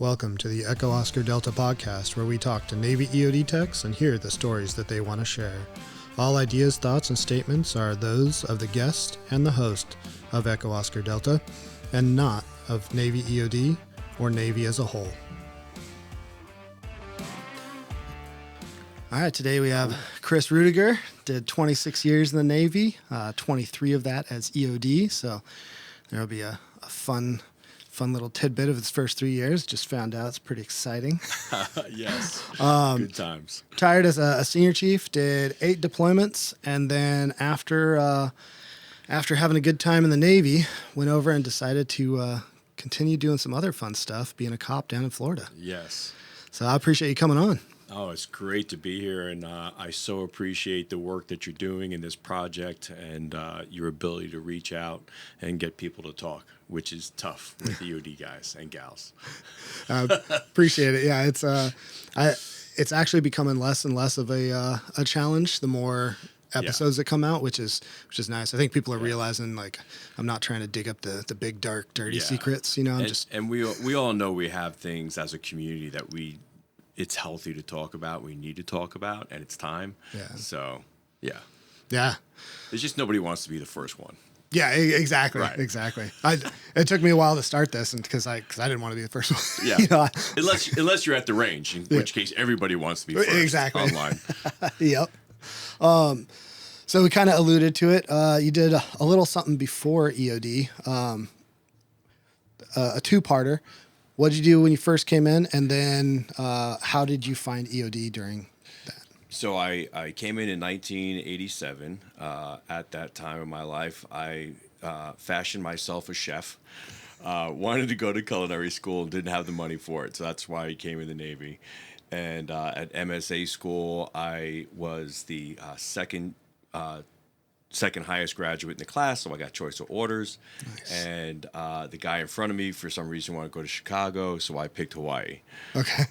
Welcome to the Echo Oscar Delta podcast, where we talk to Navy EOD techs and hear the stories that they want to share. All ideas, thoughts, and statements are those of the guest and the host of Echo Oscar Delta, and not of Navy EOD or Navy as a whole. All right, today we have Chris Rueger, did 26 years in the Navy, 23 of that as EOD, so there'll be a fun little tidbit of his first 3 years. Just found out, it's pretty exciting. Yes, good times. Retired as a senior chief, did 8 deployments, and then after having a good time in the Navy, went over and decided to continue doing some other fun stuff, being a cop down in Florida. Yes. So I appreciate you coming on. Oh, it's great to be here, and I so appreciate the work that you're doing in this project and your ability to reach out and get people to talk, which is tough with EOD guys and gals. Appreciate it. Yeah, it's actually becoming less and less of a challenge the more episodes that come out, which is nice. I think people are realizing, like, I'm not trying to dig up the big, dark, dirty secrets. You know, and we all know we have things as a community that it's healthy to talk about. We need to talk about, and it's time. Yeah. So, yeah. It's just nobody wants to be the first one. Yeah, exactly. Right. Exactly. It took me a while to start this, and because I didn't want to be the first one. Yeah. You know, unless you're at the range, in which case everybody wants to be first. Exactly. Online. Yep. So we kind of alluded to it. You did a little something before EOD, a two-parter. What did you do when you first came in, and then how did you find EOD during that? So I came in 1987. At that time in my life, I fashioned myself a chef. Wanted to go to culinary school and didn't have the money for it, so that's why I came in the Navy. And at MSA school, I was the second highest graduate in the class, so I got choice of orders. Nice. And the guy in front of me, for some reason, wanted to go to Chicago, so I picked Hawaii. Okay.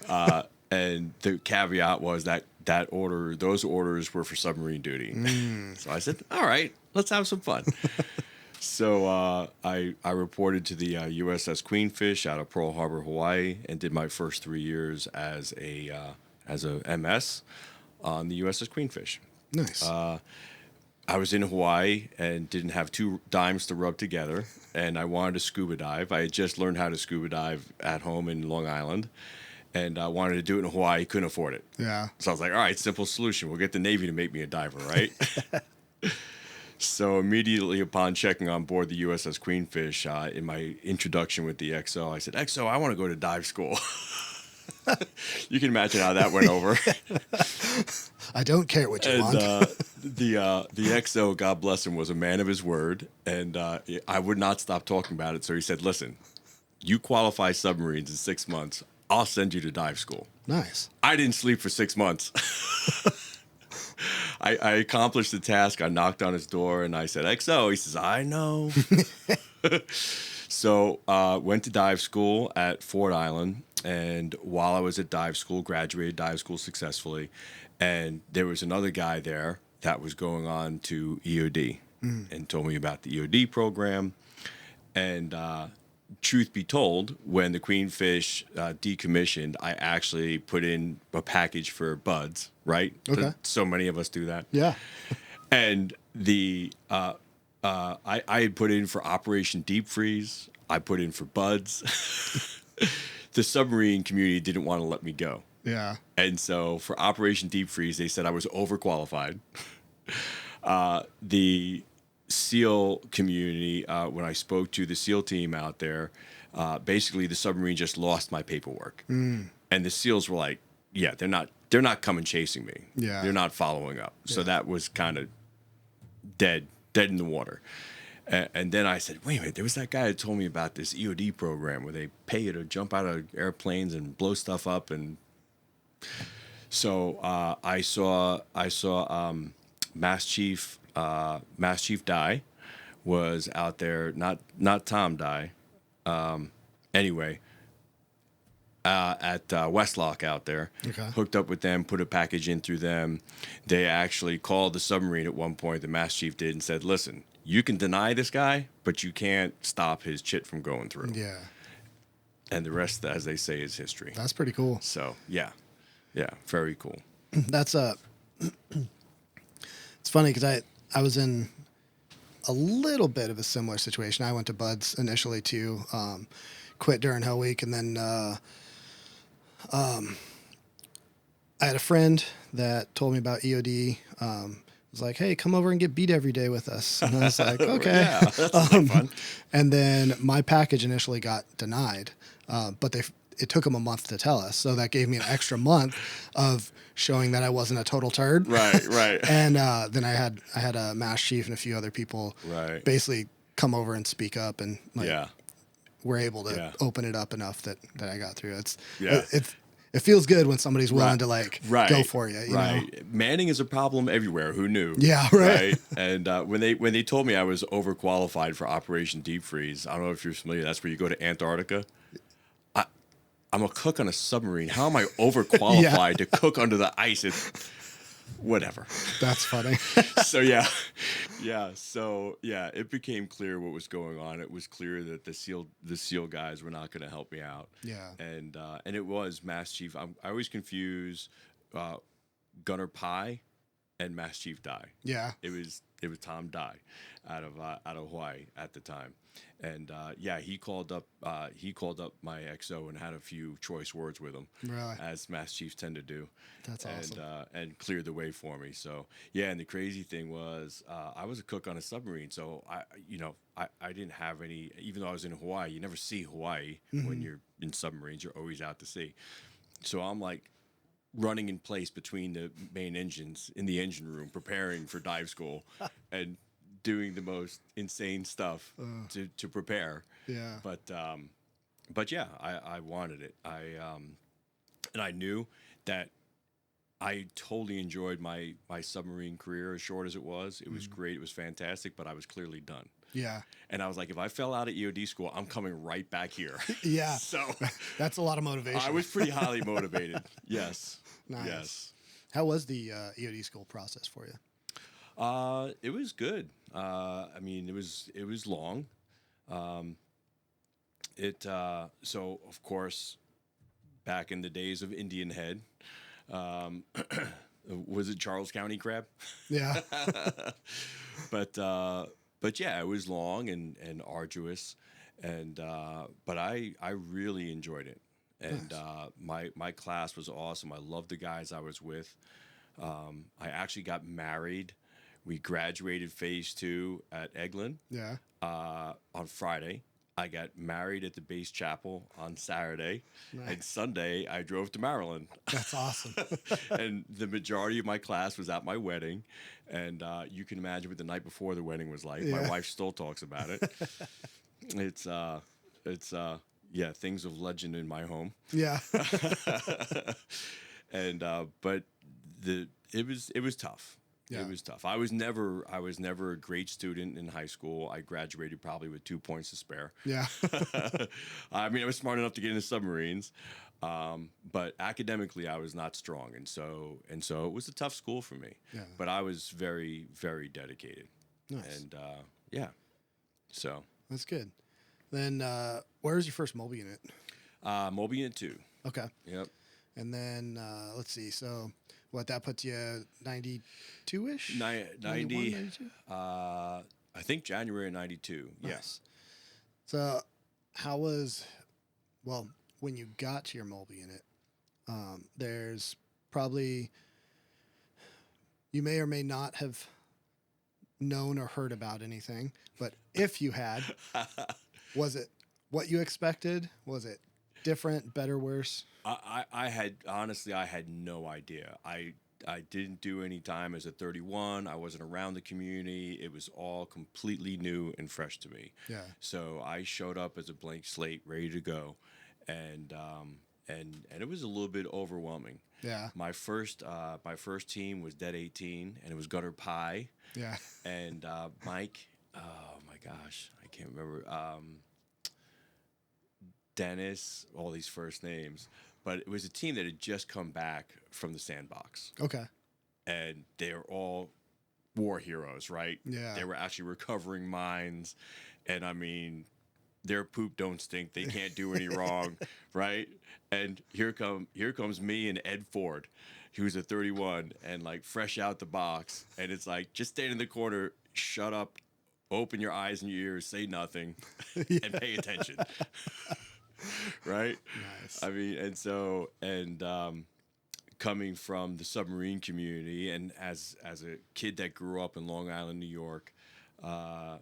And the caveat was those orders were for submarine duty. So I said, all right, let's have some fun. So I reported to the USS Queenfish out of Pearl Harbor, Hawaii, and did my first 3 years as a MS on the USS Queenfish. Nice. I was in Hawaii and didn't have 2 dimes to rub together, and I wanted to scuba dive. I had just learned how to scuba dive at home in Long Island, and I wanted to do it in Hawaii, couldn't afford it. Yeah. So I was like, all right, simple solution. We'll get the Navy to make me a diver, right? So immediately upon checking on board the USS Queenfish, in my introduction with the XO, I said, XO, I want to go to dive school. You can imagine how that went over. I don't care what you want. The XO, God bless him, was a man of his word, and I would not stop talking about it. So he said, listen, you qualify submarines in 6 months. I'll send you to dive school. Nice. I didn't sleep for 6 months. I accomplished the task. I knocked on his door, and I said, XO. He says, I know. So went to dive school at Ford Island, and while I was at dive school, graduated dive school successfully, and there was another guy there that was going on to EOD and told me about the EOD program. And truth be told, when the Queenfish decommissioned, I actually put in a package for buds, right? Okay. So many of us do that. Yeah. And I had put in for Operation Deep Freeze. I put in for buds. The submarine community didn't want to let me go. Yeah. And so for Operation Deep Freeze, they said I was overqualified. The SEAL community, when I spoke to the SEAL team out there, basically the submarine just lost my paperwork. And the SEALs were like, yeah, they're not coming chasing me. Yeah. They're not following up. So that was kind of dead in the water. And then I said, wait a minute, there was that guy that told me about this EOD program where they pay you to jump out of airplanes and blow stuff up. And so I saw Mass Chief Dye was out there, not Tom Dye. Anyway, at Westlock out there, hooked up with them, put a package in through them. They actually called the submarine at one point, the Mass Chief did, and said, listen, you can deny this guy, but you can't stop his chit from going through. Yeah. And the rest, as they say, is history. That's pretty cool. So yeah, very cool. That's it's funny because I was in a little bit of a similar situation. I went to Bud's initially too, quit during Hell Week, and then I had a friend that told me about EOD. Was like, hey, come over and get beat every day with us. And I was like, okay. Yeah, that's fun. And then my package initially got denied, but it took them a month to tell us. So that gave me an extra month of showing that I wasn't a total turd. Right. And then I had a mass chief and a few other people basically come over and speak up, and were able to open it up enough that I got through. It feels good when somebody's willing to go for you. You know? Manning is a problem everywhere. Who knew? Yeah, right. And when they told me I was overqualified for Operation Deep Freeze, I don't know if you're familiar. That's where you go to Antarctica. I'm a cook on a submarine. How am I overqualified to cook under the ice? Whatever. That's funny. So it became clear what was going on. It was clear that the SEAL guys were not going to help me out. Yeah. And it was Mass Chief. I always confuse Gunner Pye and Mass Chief Dye. Yeah. It was Tom Dye out of Hawaii at the time. And he called up my XO and had a few choice words with him, as Mass Chiefs tend to do. That's awesome. And cleared the way for me. So and the crazy thing was, I was a cook on a submarine, so I didn't have any. Even though I was in Hawaii, you never see Hawaii when you're in submarines. You're always out to sea. So I'm like running in place between the main engines in the engine room, preparing for dive school, and doing the most insane stuff to prepare. Yeah. But yeah, I wanted it. And I knew that I totally enjoyed my submarine career, as short as it was. It was great. It was fantastic, but I was clearly done. Yeah. And I was like, if I fell out of EOD school, I'm coming right back here. Yeah. So that's a lot of motivation. I was pretty highly motivated. Yes. Nice. Yes. How was the EOD school process for you? It was good. I mean, it was long. So of course, back in the days of Indian Head, was it Charles County crab? Yeah. But yeah, it was long and arduous, but I really enjoyed it, and nice. My class was awesome. I loved the guys I was with. I actually got married. We graduated phase 2 at Eglin. Yeah. On Friday. I got married at the base chapel on Saturday. Nice. And Sunday I drove to Maryland. That's awesome. And the majority of my class was at my wedding. And you can imagine what the night before the wedding was like. Yeah. My wife still talks about it. It's things of legend in my home. Yeah. And but it was tough. Yeah. It was tough. I was never a great student in high school. I graduated probably with 2 points to spare. Yeah. I mean, I was smart enough to get into submarines, but academically I was not strong, and so it was a tough school for me. Yeah. But I was very, very dedicated. Nice. And so that's good. Then where was your first mobile unit? Mobile Unit 2. Okay. Yep. And then let's see. So what, that puts you 92-ish? 90. I think January of 92. Nice. Yes. So how was, well, when you got to your mobile unit, there's probably, you may or may not have known or heard about anything, but if you had, was it what you expected? Was it different, better, worse? I had no idea. I didn't do any time as a 31. I wasn't around the community. It was all completely new and fresh to me. Yeah. So I showed up as a blank slate, ready to go, and it was a little bit overwhelming. Yeah. My first team was Dead 18, and it was Gunner Pye. Yeah. And Mike. Oh my gosh, I can't remember. Dennis, all these first names. But it was a team that had just come back from the sandbox. Okay. And they were all war heroes, right? Yeah. They were actually recovering mines. And I mean, their poop don't stink. They can't do any wrong, right? And here comes me and Ed Ford, who's a 31 and like fresh out the box, and it's like just stand in the corner, shut up, open your eyes and your ears, say nothing, and pay attention. Right? Nice. I mean, coming from the submarine community, and as a kid that grew up in Long Island, New York, I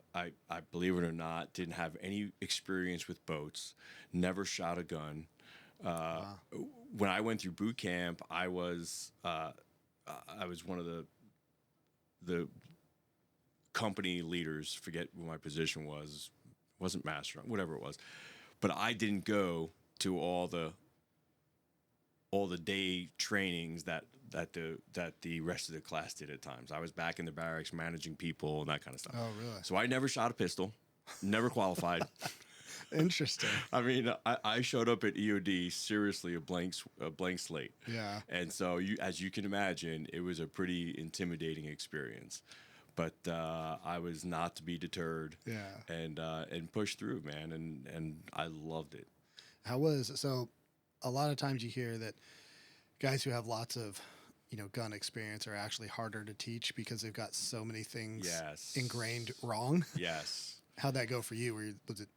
believe it or not, didn't have any experience with boats, never shot a gun. Wow. When I went through boot camp, I was one of the company leaders. Forget what my position was. Wasn't master, whatever it was. But I didn't go to all the day trainings that the rest of the class did at times. I was back in the barracks managing people and that kind of stuff. Oh, really? So I never shot a pistol, never qualified. Interesting. I mean, I showed up at EOD seriously a blank slate. Yeah. And so as you can imagine, it was a pretty intimidating experience. But I was not to be deterred. Yeah. And pushed through, man, and I loved it. So a lot of times you hear that guys who have lots of, gun experience are actually harder to teach because they've got so many things ingrained wrong. Yes. How'd that go for you? Was it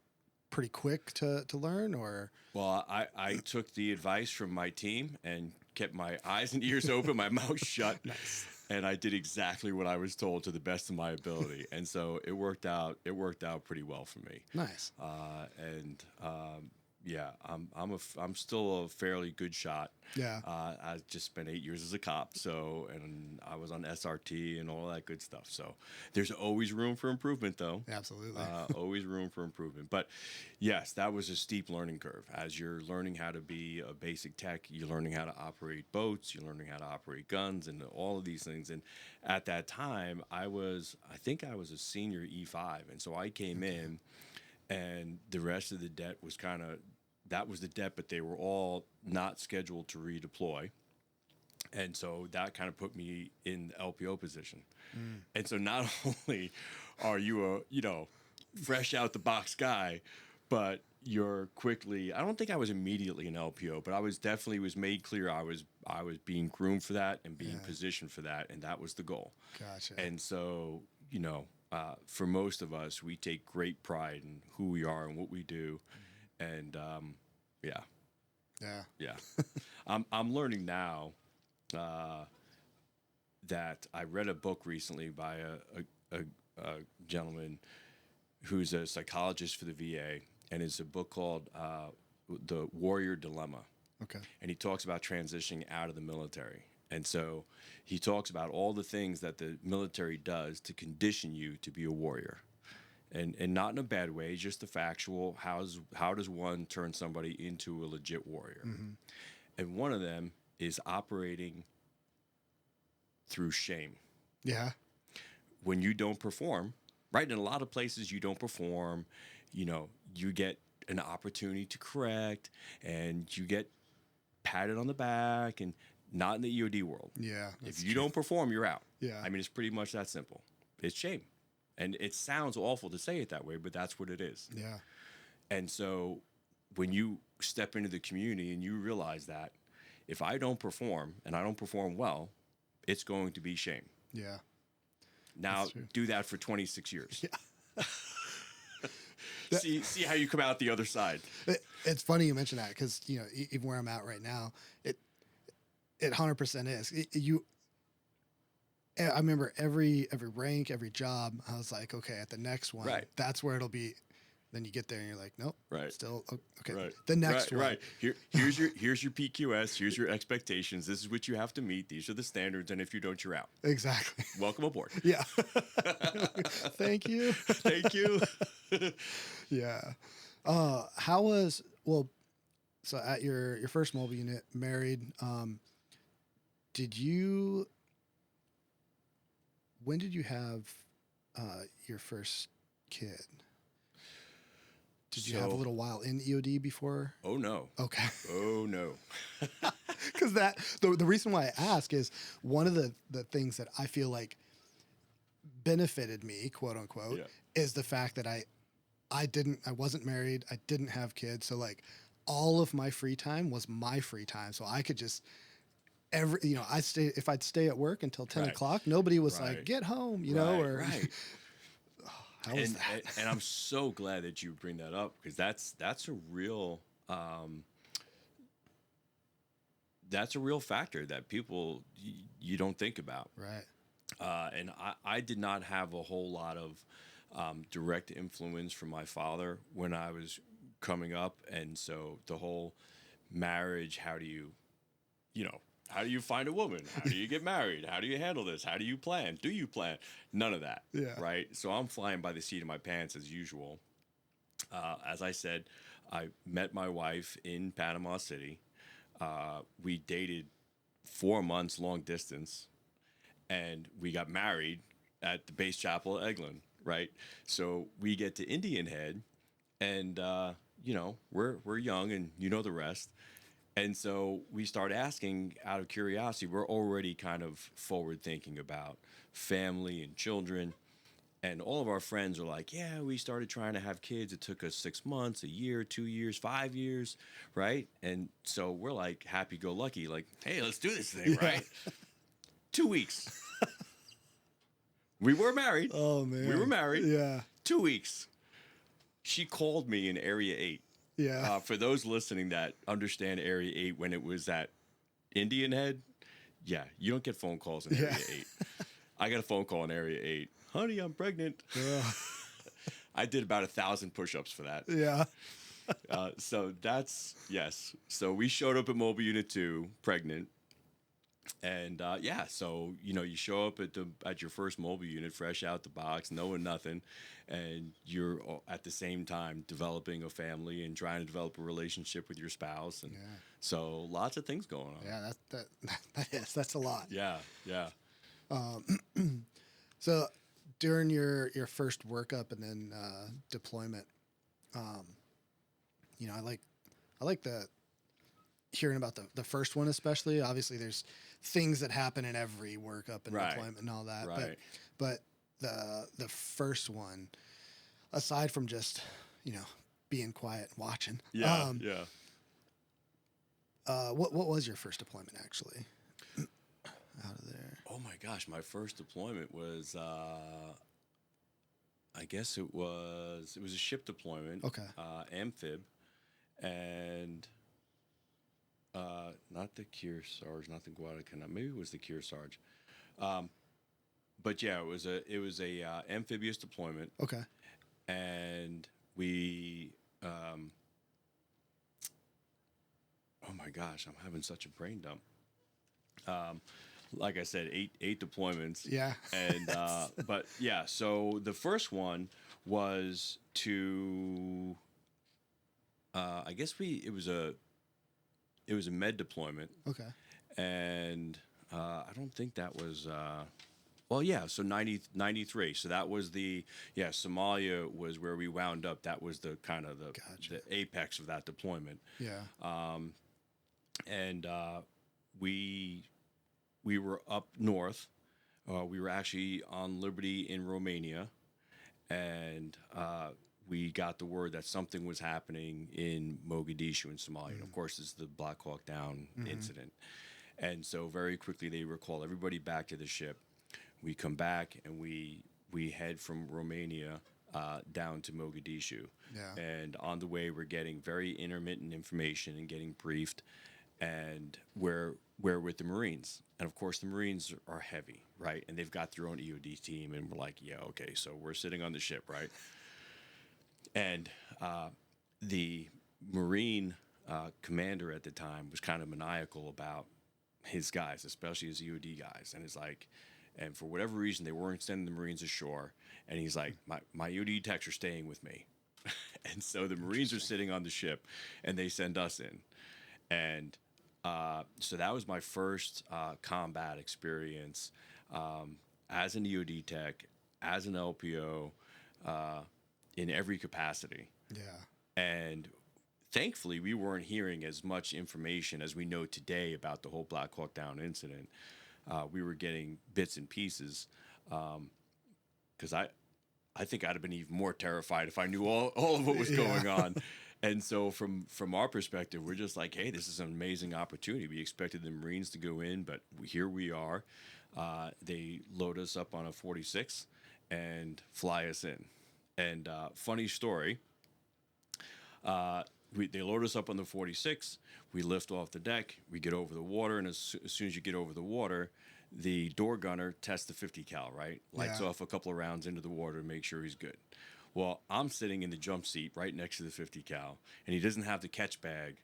pretty quick to learn, or? Well, I took the advice from my team and kept my eyes and ears open, my mouth shut. Nice. And I did exactly what I was told to the best of my ability. And so it worked out pretty well for me. Nice. Yeah, I'm still a fairly good shot. Yeah. I just spent 8 years as a cop, and I was on SRT and all that good stuff. So there's always room for improvement, though. Absolutely. Always room for improvement. But yes, that was a steep learning curve. As you're learning how to be a basic tech, you're learning how to operate boats, you're learning how to operate guns, and all of these things. And at that time, I think I was a senior E5, and so I came in. And the rest of the debt was that was the debt, but they were all not scheduled to redeploy. And so that kind of put me in the LPO position. Mm. And so not only are you a, fresh out the box guy, but you're quickly, I don't think I was immediately an LPO, but I was made clear I was being groomed for that and being positioned for that. And that was the goal. Gotcha. And so, for most of us, we take great pride in who we are and what we do, and yeah. I'm learning now that I read a book recently by a gentleman who's a psychologist for the VA, and it's a book called The Warrior Dilemma. Okay. And he talks about transitioning out of the military. And so he talks about all the things that the military does to condition you to be a warrior. And not in a bad way, just the factual, how does one turn somebody into a legit warrior? Mm-hmm. And one of them is operating through shame. Yeah. When you don't perform, right? In a lot of places you don't perform, you get an opportunity to correct and you get patted on the back, and not in the EOD world. Yeah. If you don't perform, you're out. Yeah. I mean, it's pretty much that simple. It's shame. And it sounds awful to say it that way, but that's what it is. Yeah. And so when you step into the community and you realize that if I don't perform and I don't perform well, it's going to be shame. Yeah. Now do that for 26 years. Yeah. See how you come out the other side. It's funny you mention that because, even where I'm at right now, it 100% is. I remember every rank, every job, I was like, okay, at the next one, that's where it'll be. Then you get there and you're like, nope, still okay. Right. The next one, right. Here's your PQS. Here's your expectations. This is what you have to meet. These are the standards, and if you don't, you're out. Exactly. Welcome aboard. Yeah. Thank you. Thank you. Yeah. So at your first mobile unit, married, when did you have your first kid? Did you have a little while in EOD before? Oh, no. Okay. Oh, no. Because the reason why I ask is one of the things that I feel like benefited me, quote unquote, is the fact that I I wasn't married. I didn't have kids. So like all of my free time was my free time. So I could just if I'd stay at work until 10 Right. o'clock, nobody was like, Right. get home, Right. How was that? And I'm so glad that you bring that up, because that's a real factor that people you don't think about. Right. And I did not have a whole lot of direct influence from my father when I was coming up. And so the whole marriage, how do you find a woman? How do you get married? How do you handle this? How do you plan? Do you plan? None of that. Yeah. Right. So I'm flying by the seat of my pants as usual. As I said, I met my wife in Panama City. We dated 4 months long distance, and we got married at the base chapel at Eglin, right? So we get to Indian Head, and we're young, and you know the rest. And so we start asking out of curiosity. We're already kind of forward thinking about family and children. And all of our friends are like, yeah, we started trying to have kids. It took us 6 months, a year, 2 years, 5 years, right? And so we're like happy-go-lucky, like, hey, let's do this thing, right? 2 weeks. We were married. Oh, man. We were married. Yeah. 2 weeks. She called me in Area 8. Yeah. For those listening that understand Area 8, when it was at Indian Head, yeah, you don't get phone calls in Area 8. I got a phone call in Area 8. Honey, I'm pregnant. I did about 1,000 push-ups for that. Yeah. So that's, yes. So we showed up at Mobile Unit 2, pregnant. And so you show up at your first mobile unit, fresh out the box, knowing nothing, and you're at the same time developing a family and trying to develop a relationship with your spouse, and so lots of things going on. Yeah, that's a lot. Yeah. So during your first workup and then deployment, I like the hearing about the first one, especially. Obviously there's things that happen in every workup and deployment and all that. Right. But the first one, aside from just, being quiet and watching. Yeah. What was your first deployment actually? Out of there. Oh my gosh, my first deployment was I guess it was a ship deployment. Okay. Amphib, and not the Kearsarge, not the Guadalcanal. Maybe it was the Kearsarge. But yeah, it was a amphibious deployment. Okay. And we oh my gosh, I'm having such a brain dump. Like I said, eight deployments. Yeah. And but yeah, so the first one was to I guess it was a med deployment. Okay. And I don't think that was so 93. So that was Somalia was where we wound up. That was the kind of the apex of that deployment. Yeah. And we were up north. We were actually on Liberty in Romania, and we got the word that something was happening in Mogadishu in Somalia. And of course, this is the Blackhawk Down incident. And so very quickly they recall everybody back to the ship. We come back and we head from Romania down to Mogadishu. Yeah. And on the way, we're getting very intermittent information and getting briefed. And we're with the Marines. And of course, the Marines are heavy, right? And they've got their own EOD team. And we're like, yeah, okay, so we're sitting on the ship, right? And the Marine commander at the time was kind of maniacal about his guys, especially his EOD guys. And it's like, and for whatever reason, they weren't sending the Marines ashore. And he's like, my EOD techs are staying with me. And so the Marines are sitting on the ship, and they send us in. And so that was my first combat experience as an EOD tech, as an LPO, in every capacity. Yeah. And thankfully, we weren't hearing as much information as we know today about the whole Black Hawk Down incident. We were getting bits and pieces because I think I'd have been even more terrified if I knew all of what was going on. And so from our perspective, we're just like, hey, this is an amazing opportunity. We expected the Marines to go in, but here we are. They load us up on a 46 and fly us in. And funny story, they load us up on the 46. We lift off the deck. We get over the water, and as soon as you get over the water, the door gunner tests the 50 cal, right? Lights off a couple of rounds into the water to make sure he's good. Well, I'm sitting in the jump seat right next to the 50 cal, and he doesn't have the catch bag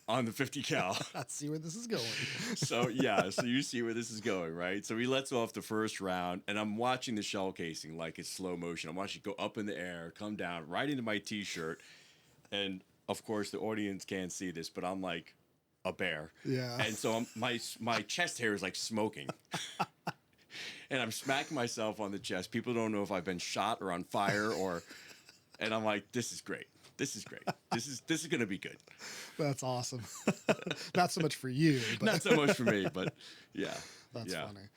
on the 50 cal. I see where this is going. So you see where this is going, right? So he lets off the first round, and I'm watching the shell casing like it's slow motion. I'm watching it go up in the air, come down right into my T-shirt, and of course the audience can't see this, but I'm like a bear. Yeah. And so my chest hair is like smoking. And I'm smacking myself on the chest. People don't know if I've been shot or on fire and I'm like, this is great. This is great. This is going to be good. That's awesome. Not so much for you, but not so much for me, but yeah. That's funny.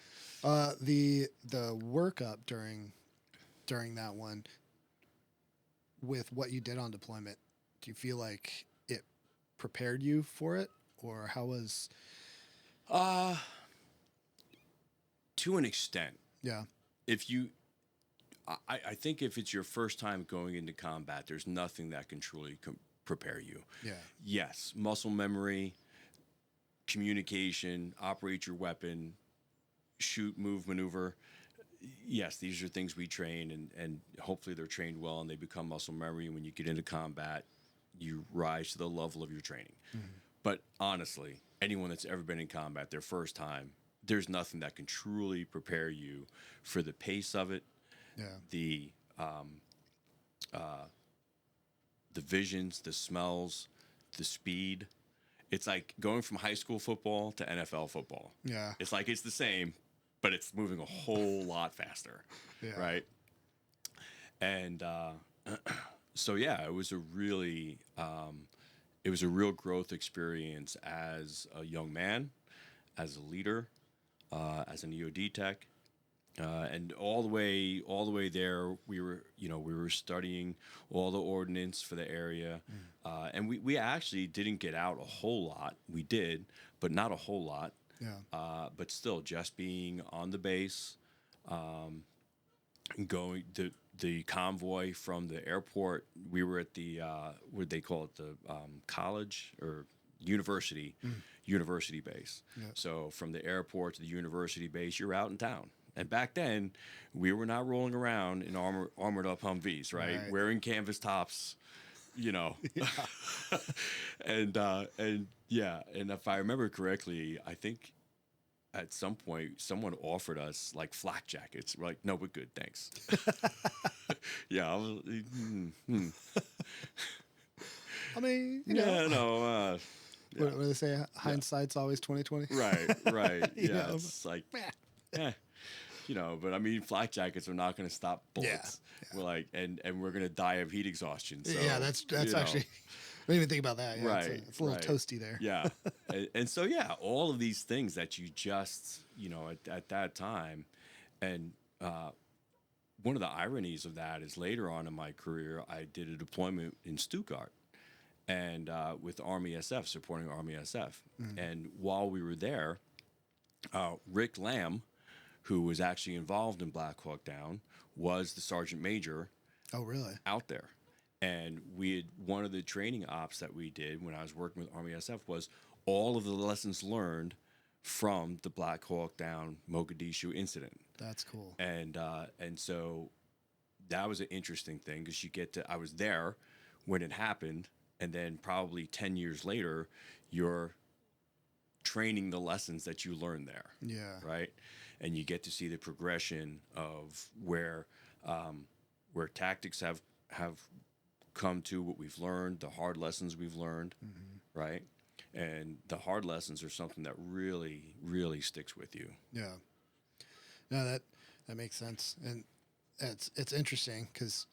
The workup during that one with what you did on deployment, do you feel like it prepared you for it, or how was? To an extent. Yeah. I think if it's your first time going into combat, there's nothing that can truly prepare you. Yeah. Yes, muscle memory, communication, operate your weapon, shoot, move, maneuver. Yes, these are things we train, and hopefully they're trained well and they become muscle memory. And when you get into combat, you rise to the level of your training. Mm-hmm. But honestly, anyone that's ever been in combat, their first time, there's nothing that can truly prepare you for the pace of it, the visions, the smells, the speed. It's like going from high school football to NFL football. Yeah. It's like it's the same, but it's moving a whole lot faster, right? And so it was a really real growth experience as a young man, as a leader, as an EOD tech, and all the way there, we were studying all the ordnance for the area, and we actually didn't get out a whole lot. We did, but not a whole lot. Yeah. But still, just being on the base, going the convoy from the airport. We were at the what they call it, the college or university base. Yep. So from the airport to the university base, you're out in town. And back then, we were not rolling around in armored up Humvees, right? Wearing canvas tops, and if I remember correctly, I think at some point someone offered us like flak jackets. We're like, no, we're good, thanks. I was, I mean, what do they say? Hindsight's always 20/20. Right. Yeah, it's like, but I mean, flak jackets are not going to stop bullets. Yeah. We're like, and we're going to die of heat exhaustion. So, that's actually. I didn't even think about that. Yeah, right. It's a little toasty there. Yeah. And so, all of these things that you just, at that time. And one of the ironies of that is later on in my career, I did a deployment in Stuttgart and with Army SF, supporting Army SF. Mm-hmm. And while we were there, Rick Lamb, who was actually involved in Blackhawk Down, was the sergeant major. Oh, really? Out there. And one of the training ops that we did when I was working with Army SF was all of the lessons learned from the Blackhawk Down Mogadishu incident. That's cool. And so that was an interesting thing because I was there when it happened, and then probably 10 years later, you're training the lessons that you learned there. Yeah. Right? And you get to see the progression of where tactics have come to what we've learned, the hard lessons we've learned, right? And the hard lessons are something that really, really sticks with you. Yeah. No, that makes sense. And it's interesting because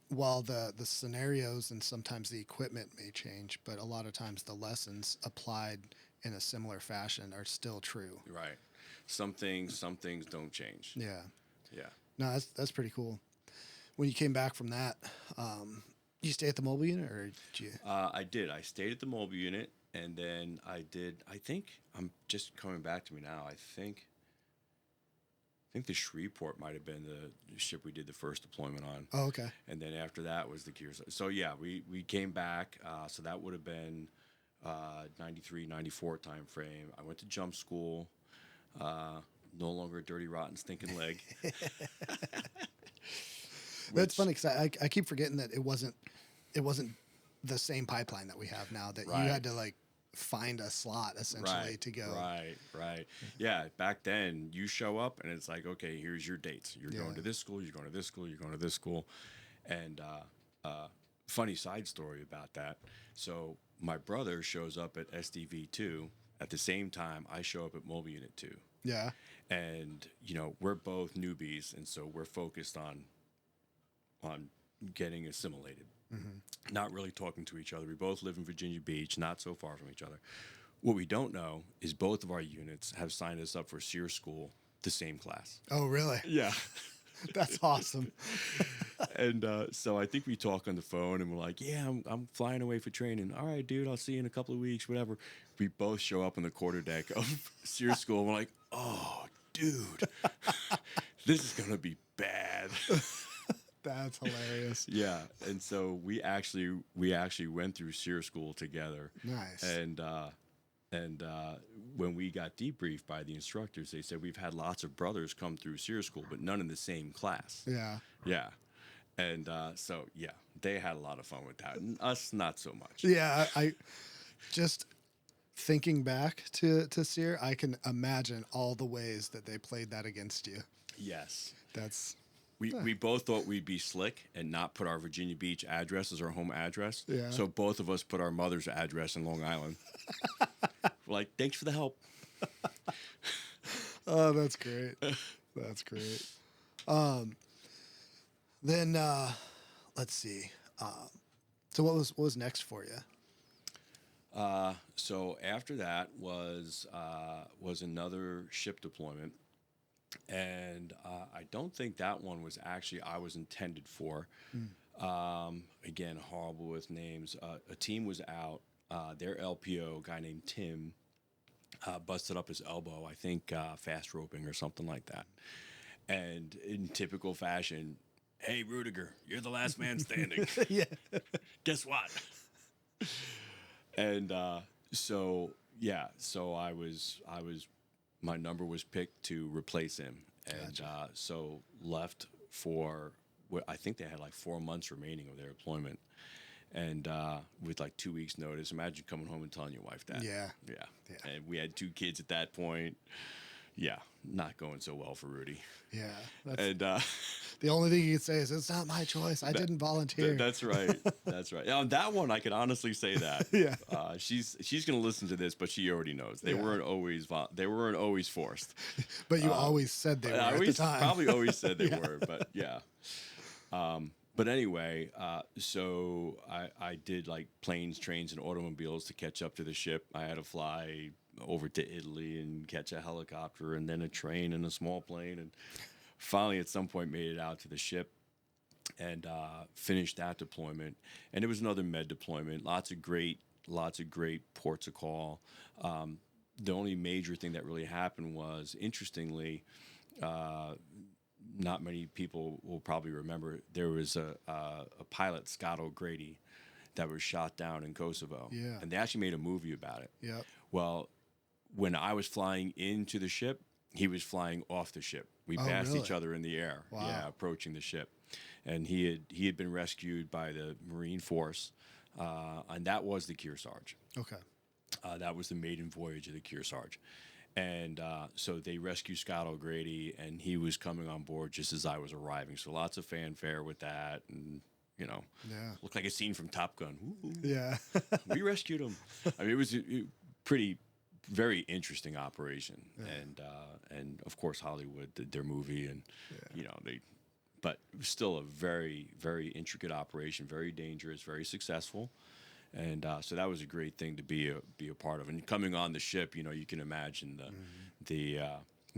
while the scenarios and sometimes the equipment may change, but a lot of times the lessons applied in a similar fashion are still true. Right. Some things don't change. Yeah. Yeah. No, that's pretty cool. When you came back from that, you stay at the mobile unit, or did you? I did. I stayed at the mobile unit, and then I think I'm just coming back to me now. I think the Shreveport might have been the ship we did the first deployment on. Oh, okay. And then after that was the Kearsarge. So yeah, we came back. So that would have been 93, 94 time frame. I went to jump school. No longer a dirty, rotten, stinking leg. That's funny because I keep forgetting that it wasn't the same pipeline that we have now. That Right. you had to like find a slot essentially to go. Right. Yeah, back then you show up and it's like, okay, here's your dates. You're going to this school. You're going to this school. You're going to this school. And funny side story about that. So my brother shows up at SDV2 at the same time I show up at Mobile Unit 2. Yeah. And we're both newbies, and so we're focused on getting assimilated, not really talking to each other. We both live in Virginia Beach, not so far from each other. What we don't know is both of our units have signed us up for SEER school, the same class. Oh, really? Yeah. That's awesome. And so I think we talk on the phone, and we're like, yeah, I'm flying away for training. All right, dude, I'll see you in a couple of weeks, whatever. We both show up on the quarterdeck of SEER school, and we're like, oh, dude, this is going to be bad. That's hilarious. Yeah. And so we actually went through SEER school together. Nice. And when we got debriefed by the instructors, they said we've had lots of brothers come through SEER school, but none in the same class. Yeah. Yeah. And so, yeah, they had a lot of fun with that. And us, not so much. Yeah. I just thinking back to SEER, I can imagine all the ways that they played that against you. Yes. We We both thought we'd be slick and not put our Virginia Beach address as our home address. Yeah. So both of us put our mother's address in Long Island. We're like, thanks for the help. Oh, that's great. That's great. Then let's see. So what was next for you? So after that was another ship deployment. And I don't think that one was actually I was intended for. Again, horrible with names. A team was out. Their LPO, a guy named Tim, busted up his elbow, I think fast roping or something like that. And in typical fashion, hey, Reudiger, you're the last man standing. Yeah. Guess what? And so I was my number was picked to replace him, and Gotcha. so left for what I think they had like 4 months remaining of their deployment, and with like 2 weeks notice. Imagine coming home and telling your wife that. Yeah. And we had 2 kids at that point. Yeah, not going so well for Rudy. Yeah. That's, And the only thing you can say is it's not my choice. I didn't volunteer. That's right. That's right. On that one, I can honestly say that. Yeah. She's going to listen to this, but she already knows they Yeah. weren't always forced. But you always said they were I at the time. probably always said they were, but yeah. But anyway, so I did like planes, trains, and automobiles to catch up to the ship. I had to fly over to Italy and catch a helicopter and then a train and a small plane, and finally at some point made it out to the ship and finished that deployment. And it was another med deployment. Lots of great ports of call. The only major thing that really happened was, interestingly, not many people will probably remember, there was a pilot, Scott O'Grady, that was shot down in Kosovo. Yeah. And they actually made a movie about it. Yep. Well, when I was flying into the ship, he was flying off the ship. We passed really? each other in the air. Wow. Yeah, approaching the ship. And he had been rescued by the Marine Force, and that was the Kearsarge. Okay. That was the maiden voyage of the Kearsarge. And so they rescued Scott O'Grady, and he was coming on board just as I was arriving. So lots of fanfare with that, and Yeah. looked like a scene from Top Gun. Ooh, Yeah. we rescued him. I mean, it was a very interesting operation, and of course Hollywood did their movie, and but it was still a very, very intricate operation, very dangerous, very successful. And so that was a great thing to be a part of. And coming on the ship, you can imagine the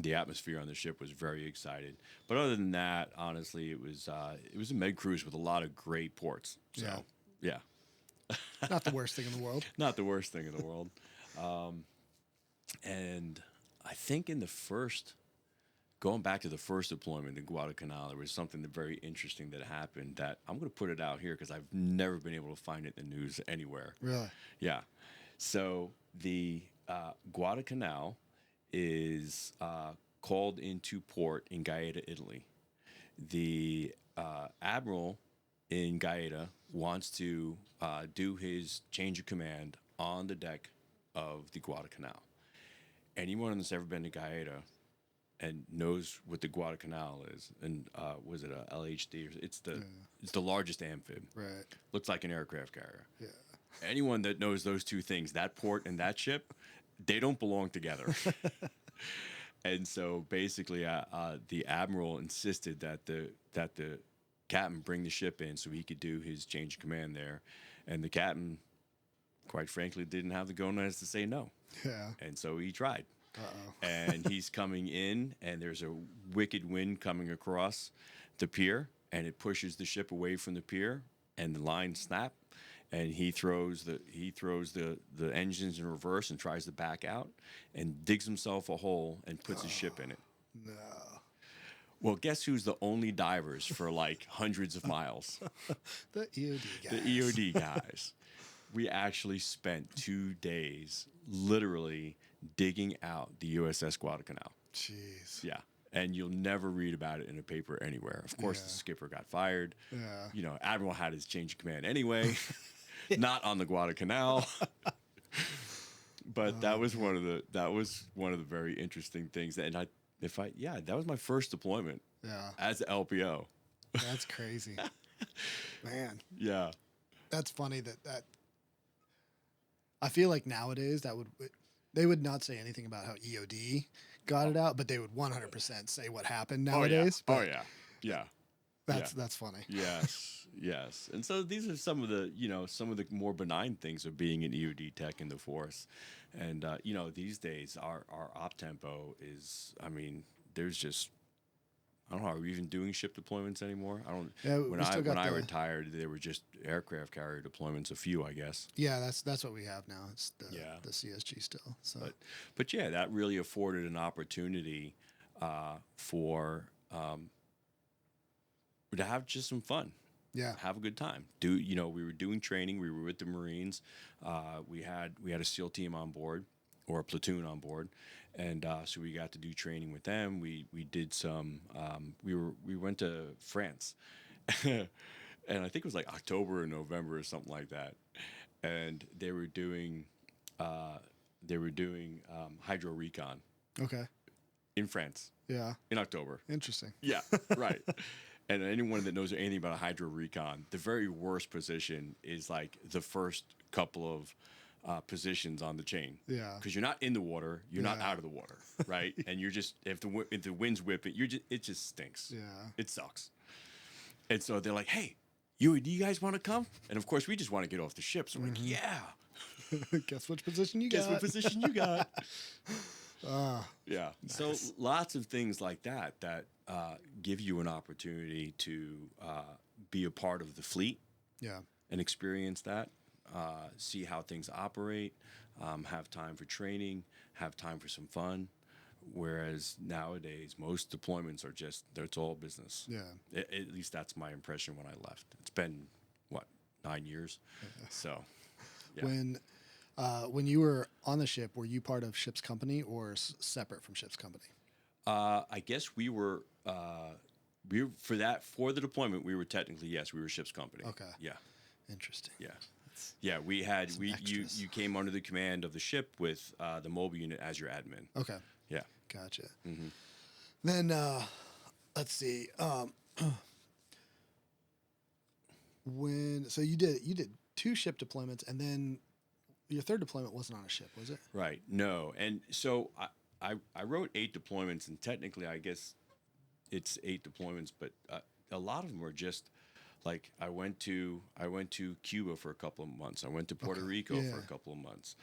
the atmosphere on the ship was very excited. But other than that, honestly, it was a med cruise with a lot of great ports. So yeah. Not the worst thing in the world. Not the worst thing in the world. And I think going back to the first deployment in Guadalcanal, there was something very interesting that happened that I'm going to put it out here because I've never been able to find it in the news anywhere. Really? Yeah. So the Guadalcanal is called into port in Gaeta, Italy. The admiral in Gaeta wants to do his change of command on the deck of the Guadalcanal. Anyone that's ever been to Gaeta and knows what the Guadalcanal is, and was it a LHD? It's the largest amphib. Right. Looks like an aircraft carrier. Yeah. Anyone that knows those two things, that port and that ship, they don't belong together. And so basically, the admiral insisted that the captain bring the ship in so he could do his change of command there, and the captain, quite frankly, didn't have the gonads to say no. Yeah. And so he tried. Uh-oh. And he's coming in, and there's a wicked wind coming across the pier, and it pushes the ship away from the pier, and the lines snap, and he throws the engines in reverse and tries to back out, and digs himself a hole and puts his ship in it. No. Well, guess who's the only divers for like hundreds of miles? The EOD guys. The EOD guys. We actually spent 2 days literally digging out the USS Guadalcanal. Jeez. Yeah. And you'll never read about it in a paper anywhere. Of course, the skipper got fired. Yeah. You know, Admiral had his change of command anyway, not on the Guadalcanal. But that was one of the very interesting things. And that was my first deployment. Yeah. As LPO. That's crazy. Man. Yeah. That's funny that I feel like nowadays they would not say anything about how EOD got it out, but they would 100% say what happened nowadays. Oh yeah. Yeah. That's funny. Yes. And so these are some of the more benign things of being an EOD tech in the force. And these days our op tempo is, there's just, I don't know, are we even doing ship deployments anymore? I don't. Yeah, when I retired, they were just aircraft carrier deployments, a few, I guess. Yeah, that's what we have now. It's the CSG still. So, but yeah, that really afforded an opportunity for to have just some fun. Yeah, have a good time. We were doing training. We were with the Marines. We had a SEAL team on board, or a platoon on board, and so we got to do training with them. We did some. We went to France, and I think it was like October or November or something like that, and they were doing hydro recon. Okay. In France. Yeah. In October. Interesting. Yeah. Right. And anyone that knows anything about a hydro recon, the very worst position is like the first couple of positions on the chain. Yeah. Because you're not in the water, you're not out of the water, right? And you're just, if the wind's whipping, it just stinks. Yeah. It sucks. And so they're like, hey, do you guys want to come? And of course, we just want to get off the ship. So we're like, yeah. Guess which position you got? Guess what position you got? Yeah. Nice. So lots of things like that give you an opportunity to be a part of the fleet. Yeah. And experience that, see how things operate, have time for training, have time for some fun. Whereas nowadays, most deployments are it's all business. Yeah. At least that's my impression when I left. It's been, 9 years? Yeah. So, yeah. When you were on the ship, were you part of ship's company or separate from ship's company? I guess we were for the deployment. We were technically, yes, we were ship's company. Okay. Yeah. Interesting. Yeah. You came under the command of the ship with the mobile unit as your admin. Okay. Yeah. Gotcha. Mm-hmm. Then let's see. So you did 2 ship deployments, and then your third deployment wasn't on a ship, was it? Right. No. And so I wrote 8 deployments, and technically I guess it's 8 deployments, but a lot of them were just like I went to Cuba for a couple of months. I went to Puerto Rico for a couple of months.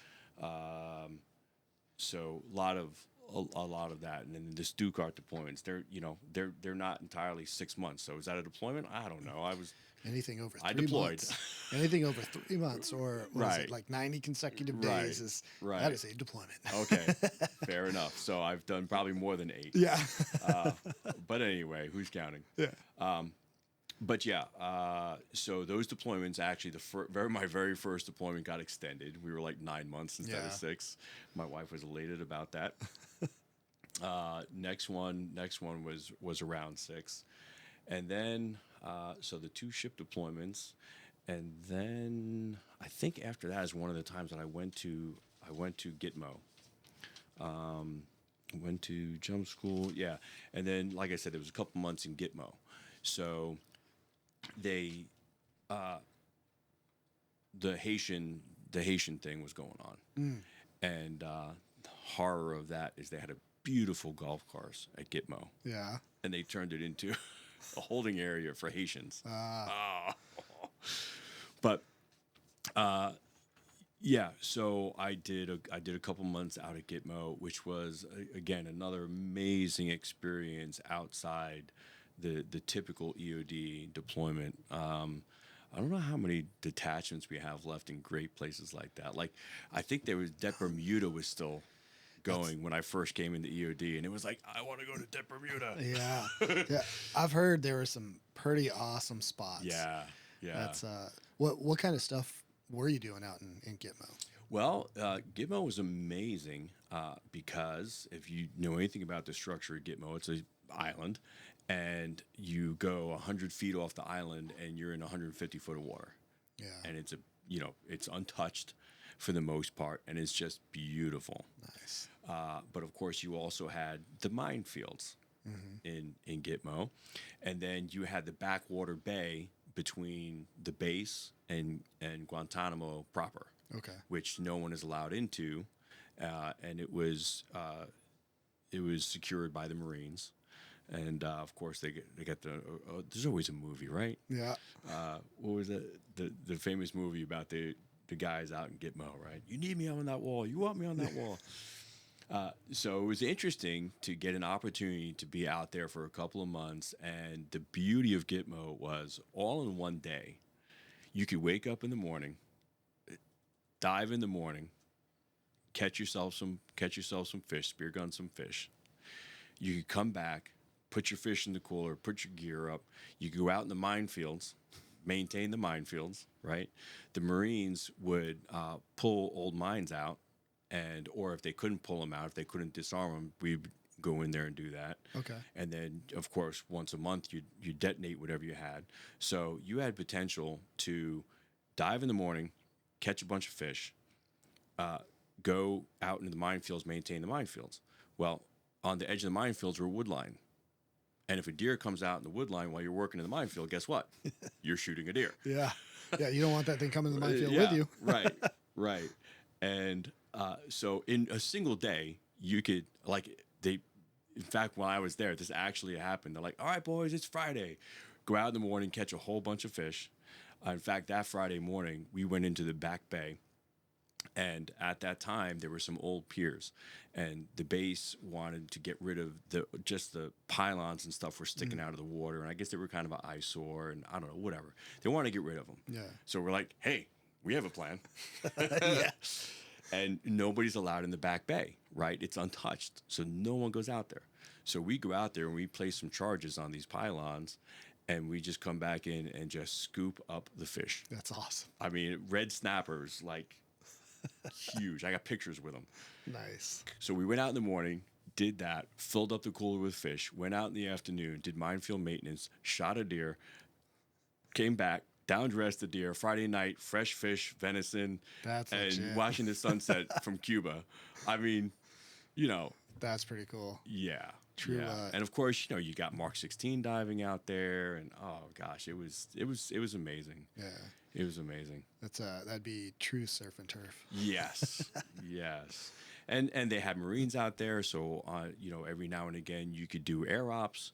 So a lot of a lot of that. And then the Stuttgart deployments, they're not entirely 6 months. So is that a deployment? I don't know. Anything over I 3 deployed. months. Anything over 3 months, or what is it, like 90 consecutive days is that is a deployment. Okay, fair enough. So I've done probably more than 8. Yeah. But anyway, who's counting? Yeah. But yeah, so those deployments actually, my very first deployment got extended. We were like 9 months instead of 6. My wife was elated about that. Next one was around 6, and then so the 2 ship deployments, and then I think after that is one of the times that I went to Gitmo. Went to jump school, yeah, and then like I said, there was a couple months in Gitmo, so. The Haitian thing was going on, and the horror of that is they had a beautiful golf course at Gitmo, Yeah. and they turned it into a holding area for Haitians. But yeah, so I did a couple months out at Gitmo, which was again another amazing experience outside the typical EOD deployment. I don't know how many detachments we have left in great places like that. Like, I think Bermuda was still going when I first came into EOD, and it was like, I want to go to Bermuda. Yeah. Yeah. I've heard there were some pretty awesome spots. Yeah. That's what kind of stuff were you doing out in Gitmo? Well, Gitmo was amazing because if you know anything about the structure of Gitmo, it's an island, and you go 100 feet off the island, and you're in 150 foot of water. Yeah. And it's untouched for the most part, and it's just beautiful. Nice. But of course, you also had the minefields in Gitmo, and then you had the backwater bay between the base and Guantanamo proper. Okay. Which no one is allowed into, and it was secured by the Marines, and of course they get the. There's always a movie, right? Yeah. What was it? The famous movie about the guys out in Gitmo, right? You need me on that wall. You want me on that wall. So it was interesting to get an opportunity to be out there for a couple of months, and the beauty of Gitmo was all in one day. You could wake up in the morning, dive in the morning, catch yourself some fish, spear gun some fish. You could come back, put your fish in the cooler, put your gear up. You could go out in the minefields, maintain the minefields, right? The Marines would pull old mines out, or if they couldn't pull them out, if they couldn't disarm them, we'd go in there and do that. Okay. And then, of course, once a month, you detonate whatever you had. So you had potential to dive in the morning, catch a bunch of fish, go out into the minefields, maintain the minefields. Well, on the edge of the minefields were wood line. And if a deer comes out in the wood line while you're working in the minefield, guess what? You're shooting a deer. Yeah. Yeah, you don't want that thing coming in the minefield Yeah, with you. Right. And so in a single day, you could, in fact, when I was there, this actually happened. They're like, all right, boys, it's Friday. Go out in the morning, catch a whole bunch of fish. In fact, that Friday morning, we went into the back bay. And at that time, there were some old piers, and the base wanted to get rid of the pylons and stuff were sticking out of the water. And I guess they were kind of an eyesore, and I don't know, whatever. They want to get rid of them. Yeah. So we're like, hey, we have a plan. Yeah. And nobody's allowed in the back bay, right? It's untouched. So no one goes out there. So we go out there and we place some charges on these pylons, and we just come back in and just scoop up the fish. That's awesome. I mean, red snappers, like huge. I got pictures with them. Nice. So we went out in the morning, did that, filled up the cooler with fish, went out in the afternoon, did minefield maintenance, shot a deer, came back, down-dressed the deer. Friday night, fresh fish, venison, That's and legit. watching the sunset from Cuba. I mean, That's pretty cool. yeah. True. Yeah. And of course, you got Mark 16 diving out there, and oh gosh, it was amazing. Yeah. It was amazing. That'd be true surf and turf. Yes. Yes. And they had Marines out there, so every now and again you could do air ops,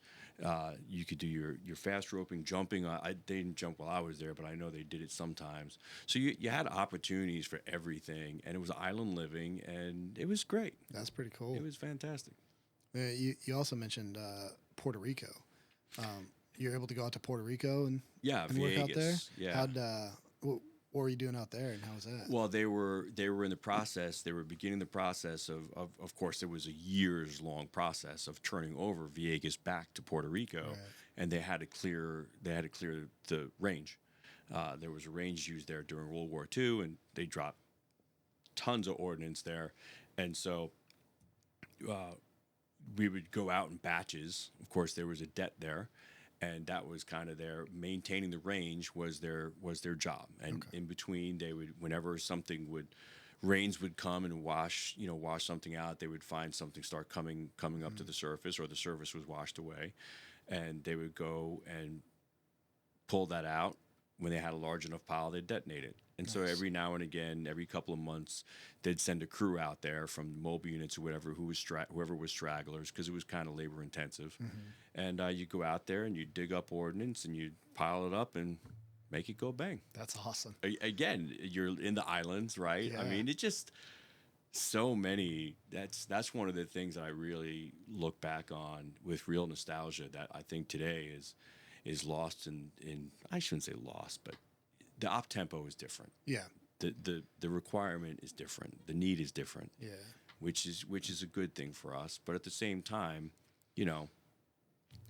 you could do your fast roping, jumping. They didn't jump while I was there, but I know they did it sometimes. So you had opportunities for everything, and it was island living, and it was great. That's pretty cool. It was fantastic. You also mentioned Puerto Rico. You're able to go out to Puerto Rico and work out there. Yeah. What were you doing out there, and how was that? Well, they were in the process. They were beginning the process of course, it was a years long process of turning over Vieques back to Puerto Rico, and they had to clear the range. There was a range used there during World War II, and they dropped tons of ordnance there, and so we would go out in batches. Of course, there was a det there. And that was kind of maintaining the range was their job. And in between, they would, whenever rains would come and wash something out, they would find something start coming up to the surface, or the surface was washed away, and they would go and pull that out. When they had a large enough pile, they'd detonate it. And so every now and again, every couple of months, they'd send a crew out there from the mobile units or whatever, whoever was stragglers, because it was kind of labor intensive. And you go out there and you dig up ordnance and you pile it up and make it go bang. That's awesome. Again, you're in the islands, right? Yeah. I mean, it just so many. That's one of the things that I really look back on with real nostalgia that I think today is lost in I shouldn't say lost, but the op tempo is different. Yeah. The requirement is different. The need is different. Yeah. Which is a good thing for us, but at the same time,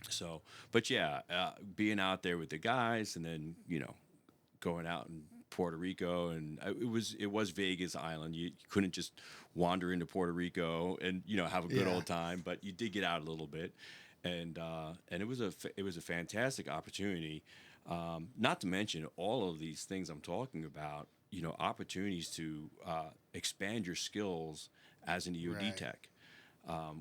so but yeah, being out there with the guys, and then going out in Puerto Rico, and it was Vegas Island. You couldn't just wander into Puerto Rico and have a good old time, but you did get out a little bit. And it was a fantastic opportunity. Not to mention all of these things I'm talking about. Opportunities to expand your skills as an EOD tech.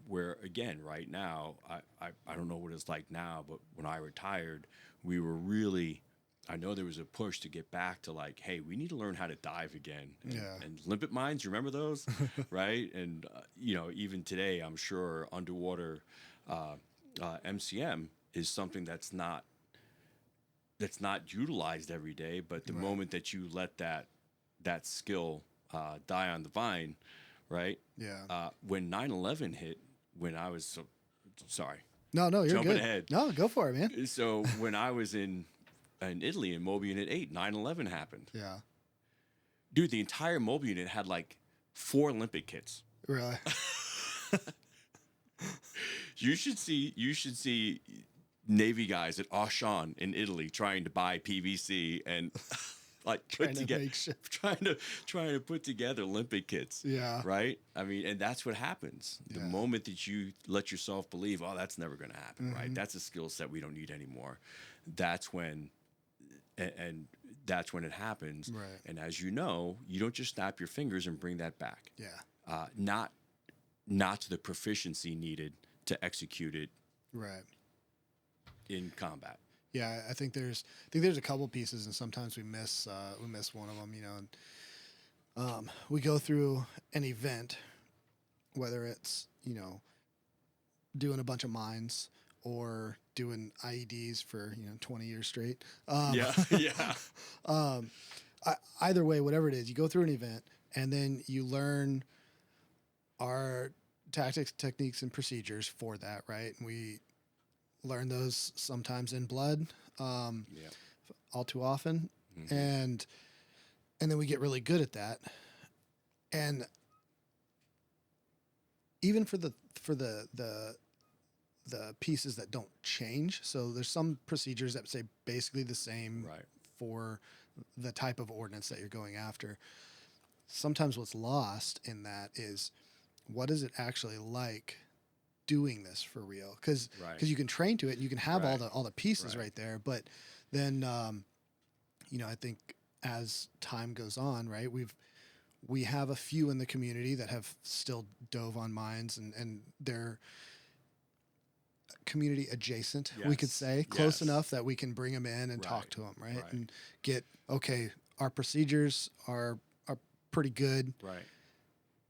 Where again, right now, I don't know what it's like now, but when I retired, we were really. I know there was a push to get back to like, hey, we need to learn how to dive again. And limpet mines, you remember those, right? And even today, I'm sure underwater. MCM is something that's not utilized every day, but the moment that you let that skill die on the vine, right? Yeah. When 9/11 hit, when I was sorry. No, you're jumping good. ahead. No, go for it, man. So when I was in Italy in Mobile Unit 8, 9/11 happened. Yeah. Dude, the entire Mobile Unit had like 4 limpet kits. Really? You should see Navy guys at Auchan in Italy trying to buy PVC and like trying to put together limpet kits. Yeah. Right? I mean, and that's what happens. The moment that you let yourself believe, oh, that's never going to happen, right? That's a skill set we don't need anymore. That's when that's when it happens. Right. And as you know, you don't just snap your fingers and bring that back. Yeah. Not to the proficiency needed to execute it right in combat. Yeah, I think there's a couple pieces, and sometimes we miss one of them. And we go through an event, whether it's doing a bunch of mines or doing IEDs for 20 years straight. Yeah. Either way, whatever it is, you go through an event and then you learn our tactics, techniques, and procedures for that, right? And we learn those sometimes in blood, all too often, and then we get really good at that. And even for the pieces that don't change, so there's some procedures that say basically the same for the type of ordnance that you're going after. Sometimes what's lost in that is, what is it actually like doing this for real? Because you can train to it and you can have all the pieces right there. But then, I think as time goes on, right, we have a few in the community that have still dove on mines and they're community adjacent, we could say, close enough that we can bring them in and talk to them, right? And get, okay, our procedures are pretty good. Right.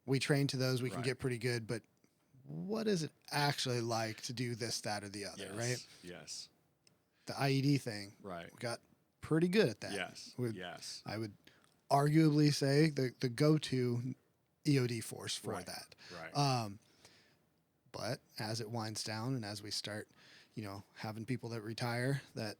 we train to those, we can Right. get pretty good, but what is it actually like to do this, that, or the other, Yes. right? Yes. The IED thing, Right. we got pretty good at that. Yes. We- Yes. I would arguably say the go-to EOD force for Right. that. Right. But as it winds down and as we start, having people that retire that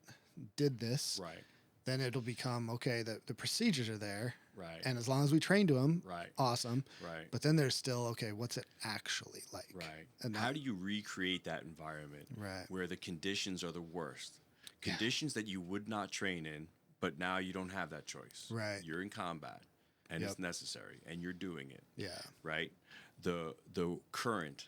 did this, Right. then it'll become, okay, the procedures are there. Right. And as long as we train to them, Right. awesome. Right. But then there's still, okay, what's it actually like? Right. And How do you recreate that environment Right. where the conditions are the worst? Conditions that you would not train in, but now you don't have that choice. Right. You're in combat and Yep. it's necessary and you're doing it. Yeah. Right? The current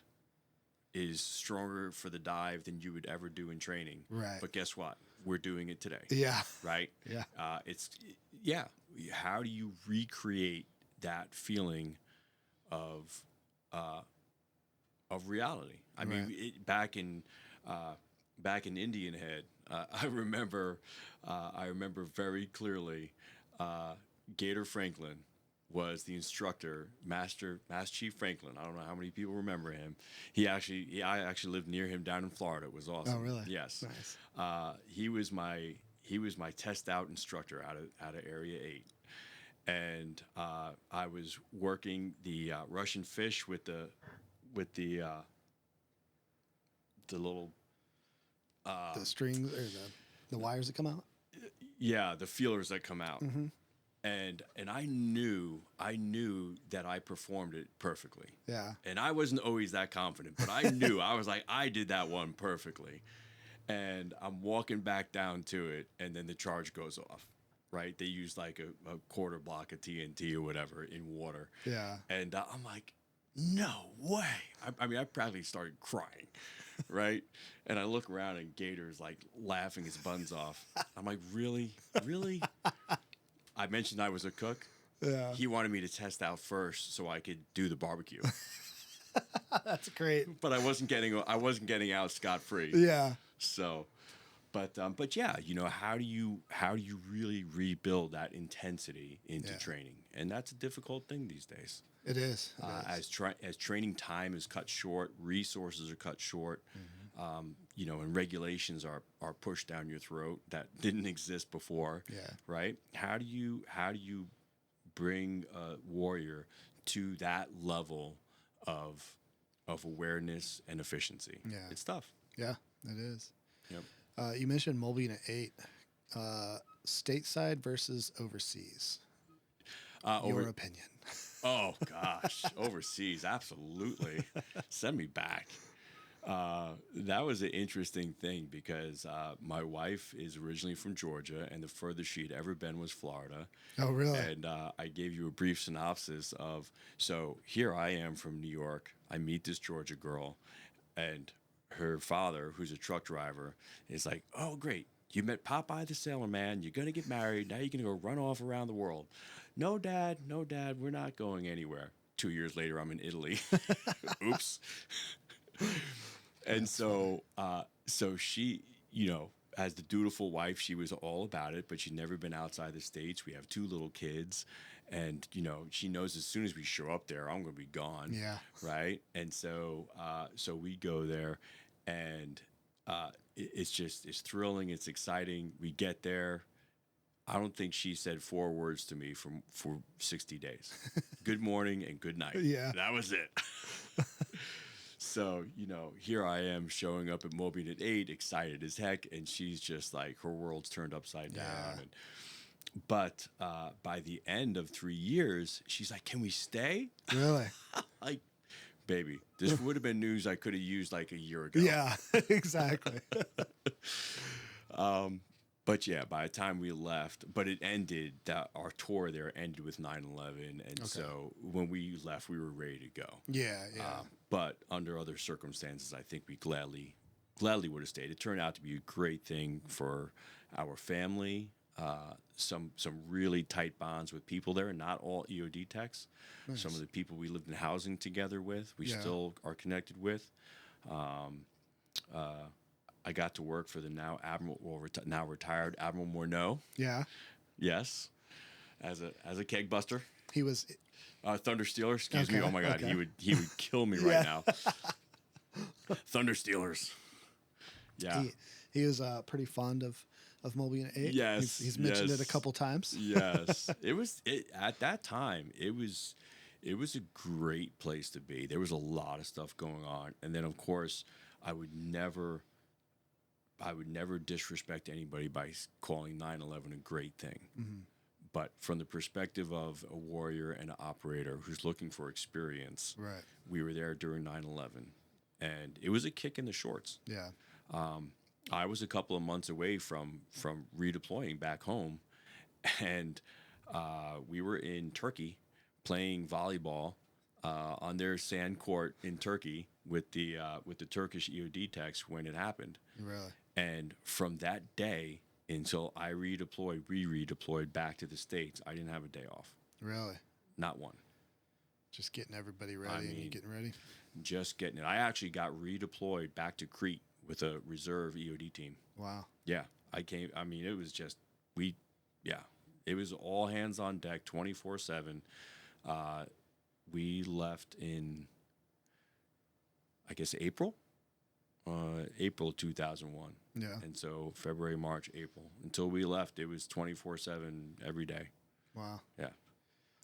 is stronger for the dive than you would ever do in training. Right. But guess what? We're doing it today. Yeah. Right? Yeah. Yeah. How do you recreate that feeling of reality? I mean, Right. back in Indian Head, I remember very clearly. Gator Franklin was the instructor, Master Chief Franklin. I don't know how many people remember him. I actually lived near him down in Florida. It was awesome. Oh, really? Yes. Nice. He was my test out instructor out of Area 8. And I was working the Russian fish with the little The strings or the wires that come out. the feelers that come out. Mm-hmm. And I knew that I performed it perfectly. Yeah. And I wasn't always that confident, but I knew. I was like, I did that one perfectly. And I'm walking back down to it, and then the charge goes off. Right? They use like a quarter block of TNT or whatever in water. Yeah. And I'm like, no way. I mean, I practically started crying. Right? And I look around, and Gator's like laughing his buns off. I'm like, really? Really? I mentioned I was a cook. Yeah. He wanted me to test out first so I could do the barbecue. That's great. But I wasn't getting out scot-free. Yeah. So, but yeah, how do you really rebuild that intensity into Yeah. training? And that's a difficult thing these days. It is. It is. As training time is cut short, resources are cut short, and regulations are pushed down your throat that didn't exist before. Yeah. Right? How do you bring a warrior to that level of awareness and efficiency? Yeah. It's tough. Yeah, it is. Yep. You mentioned Mobile Unit 8, stateside versus overseas. Your opinion. Oh gosh, overseas, absolutely. Send me back. That was an interesting thing because my wife is originally from Georgia, and the furthest she'd ever been was Florida. Oh, really? And I gave you a brief synopsis of, so here I am from New York. I meet this Georgia girl, and her father, who's a truck driver, is like, oh, great. You met Popeye the Sailor Man. You're going to get married. Now you're going to go run off around the world. No, Dad, we're not going anywhere. 2 years later, I'm in Italy. Oops. And so she, as the dutiful wife, she was all about it, but she'd never been outside the States. We have 2 little kids. And, she knows as soon as we show up there, I'm going to be gone. Yeah. Right. And so we go there, and it's thrilling. It's exciting. We get there. I don't think she said 4 words to me for 60 days. Good morning and good night. Yeah. That was it. So, here I am showing up at Mobile Unit 8, excited as heck, and she's just like, her world's turned upside down. But by the end of 3 years, she's like, can we stay? Really? Like, baby, this would have been news I could have used like a year ago. Yeah, exactly. But yeah, by the time we left, but it ended, our tour there ended with 9/11. And so when we left, we were ready to go. Yeah. But under other circumstances, I think we gladly would have stayed. It turned out to be a great thing for our family. Some really tight bonds with people there, not all EOD techs. Nice. Some of the people we lived in housing together with, we still are connected with. I got to work for the now now retired Admiral Morneau. Yeah. Yes, as a keg buster. He was Thunder Steelers. Excuse me. Okay, Oh my God, okay. he would kill me right now. Thunder Steelers. Yeah. He was pretty fond of Moby and 8. Yes. He's mentioned yes, it a couple times. Yes. At that time, it was a great place to be. There was a lot of stuff going on. And then of course, I would never disrespect anybody by calling 9/11 a great thing. Mm-hmm. But from the perspective of a warrior and an operator who's looking for experience, Right. we were there during 9/11, and it was a kick in the shorts. Yeah. I was a couple of months away from redeploying back home, and we were in Turkey playing volleyball on their sand court in Turkey with the Turkish EOD techs when it happened. Really? And from that day until we redeployed back to the States, I didn't have a day off. Really? Not one. Just getting everybody ready and you getting ready? Just getting it. I actually got redeployed back to Crete with a reserve EOD team. Wow. Yeah. It was just, it was all hands on deck 24/7. We left in, I guess, April 2001. Yeah. And so February, March, April, until we left, it was 24/7 every day. Wow. Yeah.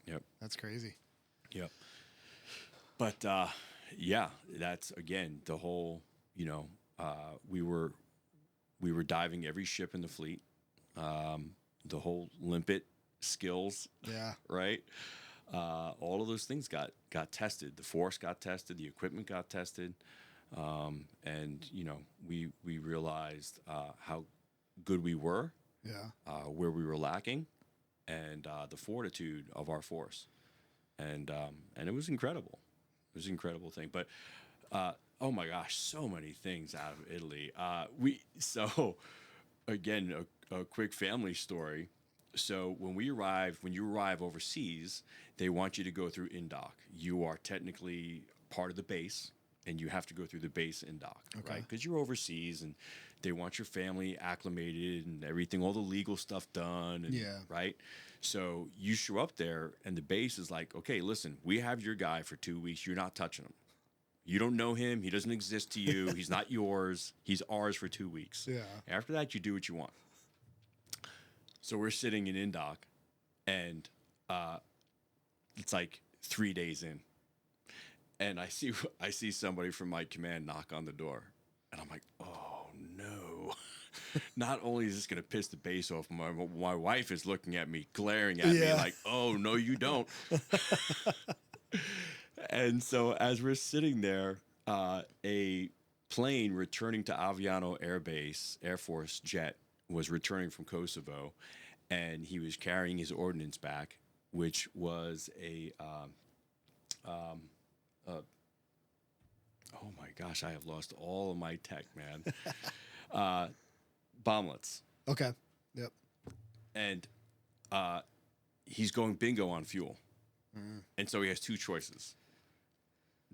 Yep. That's crazy. Yep. But that's again the whole. We were diving every ship in the fleet. The whole limpet skills. Yeah. Right. All of those things got tested. The force got tested. The equipment got tested. And we realized how good we were. Yeah. Where we were lacking, and the fortitude of our force. And it was incredible. It was an incredible thing. But oh my gosh, so many things out of Italy. Again, a quick family story. So when you arrive overseas, they want you to go through INDOC. You are technically part of the base, and you have to go through the base INDOC, right? Because you're overseas, and they want your family acclimated and everything, all the legal stuff done, right? So you show up there, and the base is like, okay, listen, we have your guy for 2 weeks. You're not touching him. You don't know him. He doesn't exist to you. He's not yours. He's ours for 2 weeks. Yeah. After that, you do what you want. So we're sitting in INDOC, and it's like 3 days in, and I see somebody from my command knock on the door, and I'm like, oh no! Not only is this going to piss the base off, my wife is looking at me, glaring at me like, oh no, you don't. And so as we're sitting there, a plane returning to Aviano Air Base, Air Force jet, was returning from Kosovo, and he was carrying his ordnance back, which was oh my gosh, I have lost all of my tech, man. Bomblets. Okay. Yep. And he's going bingo on fuel. And so he has two choices.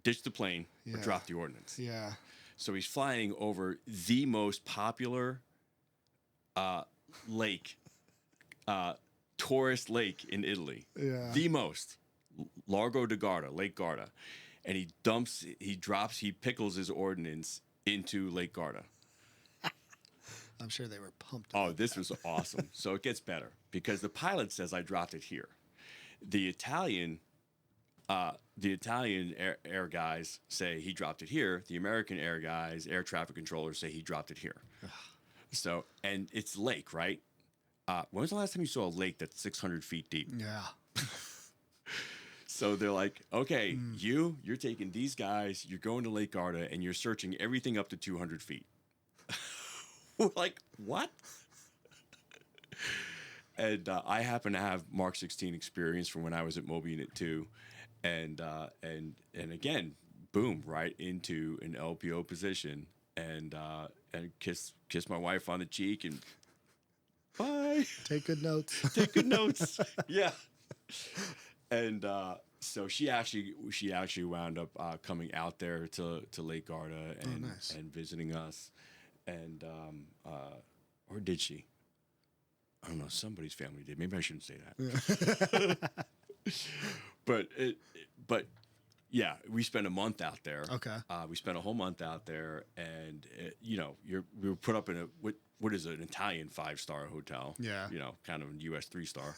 Ditch the plane or drop the ordnance. Yeah. So he's flying over the most popular lake, tourist lake in Italy. Yeah. The most. Largo di Garda, Lake Garda. And he pickles his ordnance into Lake Garda. I'm sure they were pumped. Oh, this was awesome. So it gets better because the pilot says I dropped it here. The Italian air guys say he dropped it here. The American air guys, air traffic controllers, say he dropped it here. So, and it's lake, right? When was the last time you saw a lake that's 600 feet deep? Yeah. So they're like, okay, you're taking these guys, you're going to Lake Garda, and you're searching everything up to 200 feet. We're like, what? And I happen to have Mark 16 experience from when I was at Moby Unit 2. And again, boom, right into an LPO position, and kiss my wife on the cheek and bye. Take good notes. Take good notes. Yeah. And so she actually wound up coming out there to Lake Garda and visiting us, and or did she? I don't know. Somebody's family did. Maybe I shouldn't say that. But yeah, we spent a month out there. Okay. We spent a whole month out there, and we were put up in what is an Italian 5-star hotel. Yeah. Kind of a U.S. 3-star.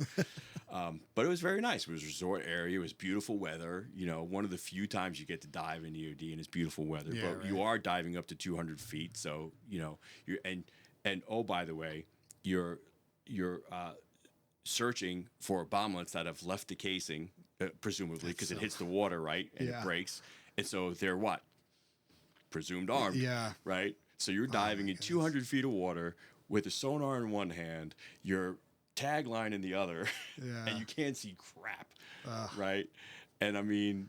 But it was very nice. It was a resort area. It was beautiful weather. One of the few times you get to dive in EOD and it's beautiful weather. Yeah, but right. you are diving up to 200 feet, so you're oh, by the way, you're searching for bomblets that have left the casing, presumably, because it hits the water, right? And it breaks. And so they're what? Presumed armed. Yeah. Right? So you're diving in 200 feet of water with a sonar in one hand, your tagline in the other, and you can't see crap. Right? And I mean,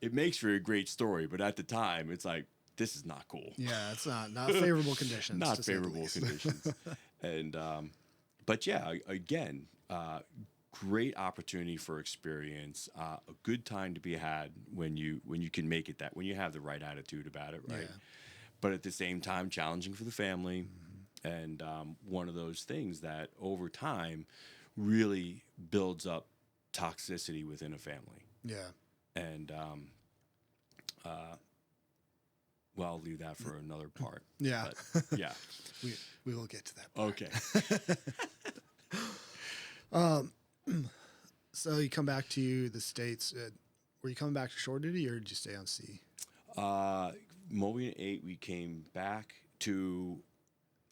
it makes for a great story, but at the time, it's like, this is not cool. Yeah, it's not favorable conditions. Not favorable conditions. And, but yeah, again, great opportunity for experience, a good time to be had when you can make it when you have the right attitude about it, right? Yeah. But at the same time, challenging for the family, and one of those things that over time really builds up toxicity within a family. Yeah. And well, I'll leave that for another part. Yeah. But, yeah. We will get to that part. Okay. So you come back to the States. Were you coming back to shore duty, or did you stay on sea? Mobian 8, we came back to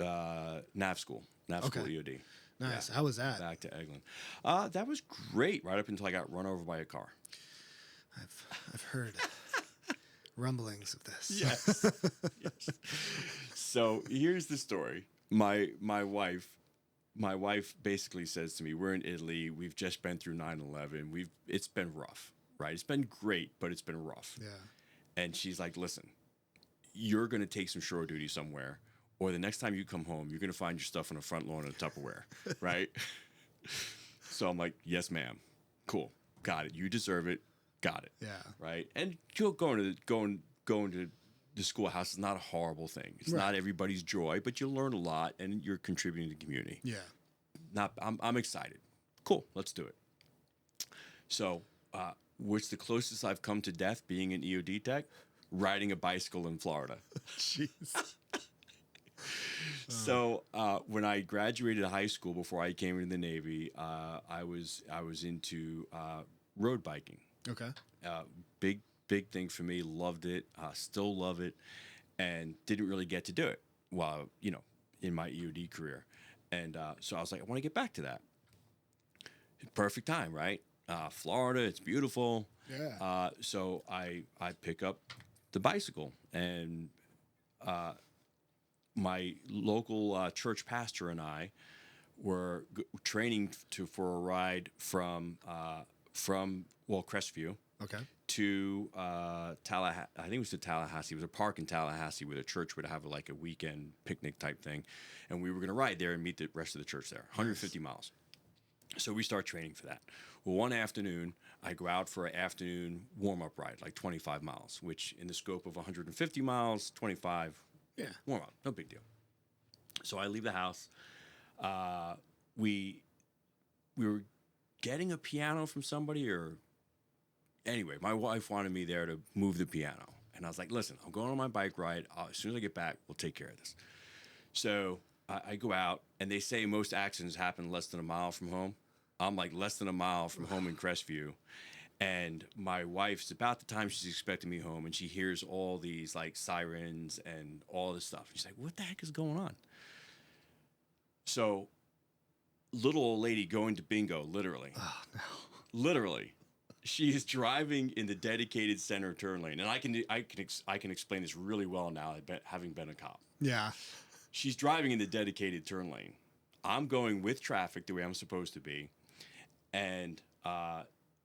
NAV school EOD. Nice. Yeah. How was that? Back to Eglin. That was great, right up until I got run over by a car. I've heard rumblings of this. Yes. So here's the story. My wife basically says to me, we're in Italy. We've just been through 9/11. It's been rough, right? It's been great, but it's been rough. Yeah. And she's like, listen, you're going to take some shore duty somewhere, or the next time you come home, you're going to find your stuff on the front lawn of Tupperware, right? So I'm like, yes, ma'am. Cool. Got it. You deserve it. Got it. Yeah. Right. And going to the schoolhouse is not a horrible thing. It's not everybody's joy, but you learn a lot and you're contributing to the community. Yeah. I'm excited. Cool. Let's do it. So, what's the closest I've come to death being an EOD tech? Riding a bicycle in Florida. Jeez. So when I graduated high school, before I came into the Navy, I was into road biking. Okay. Big thing for me. Loved it. Still love it, and didn't really get to do it while in my EOD career. And so I was like, I want to get back to that. Perfect time, right? Florida, it's beautiful. Yeah. So I pick up the bicycle, and my local church pastor and I were training for a ride from Crestview. Okay. To Tallahassee. I think it was to Tallahassee. It was a park in Tallahassee where the church would have like a weekend picnic type thing, and we were going to ride there and meet the rest of the church there. 150 miles. So we start training for that. Well, one afternoon, I go out for an afternoon warm-up ride, like 25 miles, which in the scope of 150 miles, 25, warm-up, no big deal. So I leave the house. We were getting a piano from somebody, or anyway, my wife wanted me there to move the piano. And I was like, listen, I'm going on my bike ride. As soon as I get back, we'll take care of this. So I go out, and they say most accidents happen less than a mile from home. I'm like less than a mile from home in Crestview. And my wife's about the time she's expecting me home, and she hears all these like sirens and all this stuff. She's like, what the heck is going on? So little old lady going to bingo, literally. Oh, no. Literally. She is driving in the dedicated center turn lane. And I can explain this really well now, having been a cop. Yeah. She's driving in the dedicated turn lane. I'm going with traffic the way I'm supposed to be. And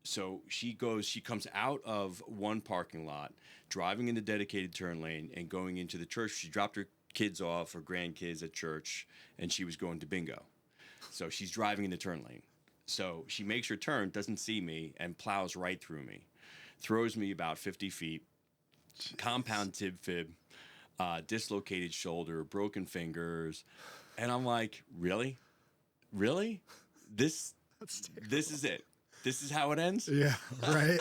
so she comes out of one parking lot, driving in the dedicated turn lane and going into the church. She dropped her kids off, her grandkids at church, and she was going to bingo. So she's driving in the turn lane. So she makes her turn, doesn't see me, and plows right through me. Throws me about 50 feet. Jeez. Compound tib fib. Dislocated shoulder, broken fingers. And I'm like, really? This is it. this is how it ends. Yeah, right.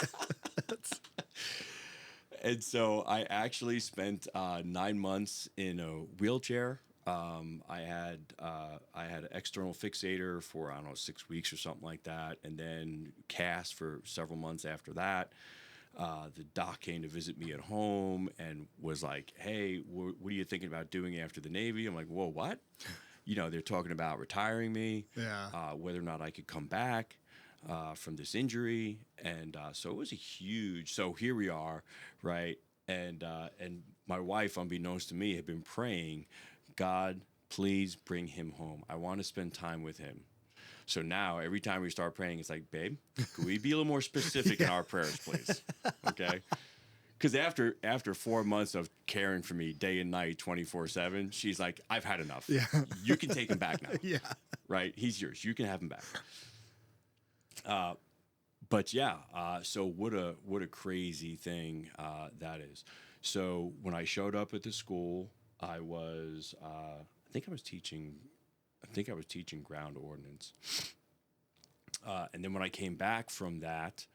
And so I actually spent 9 months in a wheelchair. I had an external fixator for, I don't know, 6 weeks or something like that, and then cast for several months after that. The doc came to visit me at home and was like, "Hey, what are you thinking about doing after the Navy?" I'm like, "Whoa, what?" They're talking about retiring me, whether or not I could come back from this injury, and so it was a huge. So here we are, right? And my wife, unbeknownst to me, had been praying, "God, please bring him home. I want to spend time with him." So now every time we start praying, it's like, "Babe, could we be a little more specific in our prayers, please?" Okay. Because after 4 months of caring for me day and night, 24/7, she's like, "I've had enough. Yeah. You can take him back now." Yeah. Right? He's yours. You can have him back. But yeah, so what a crazy thing that is. So when I showed up at the school, I think I was teaching ground ordnance. And then when I came back from that,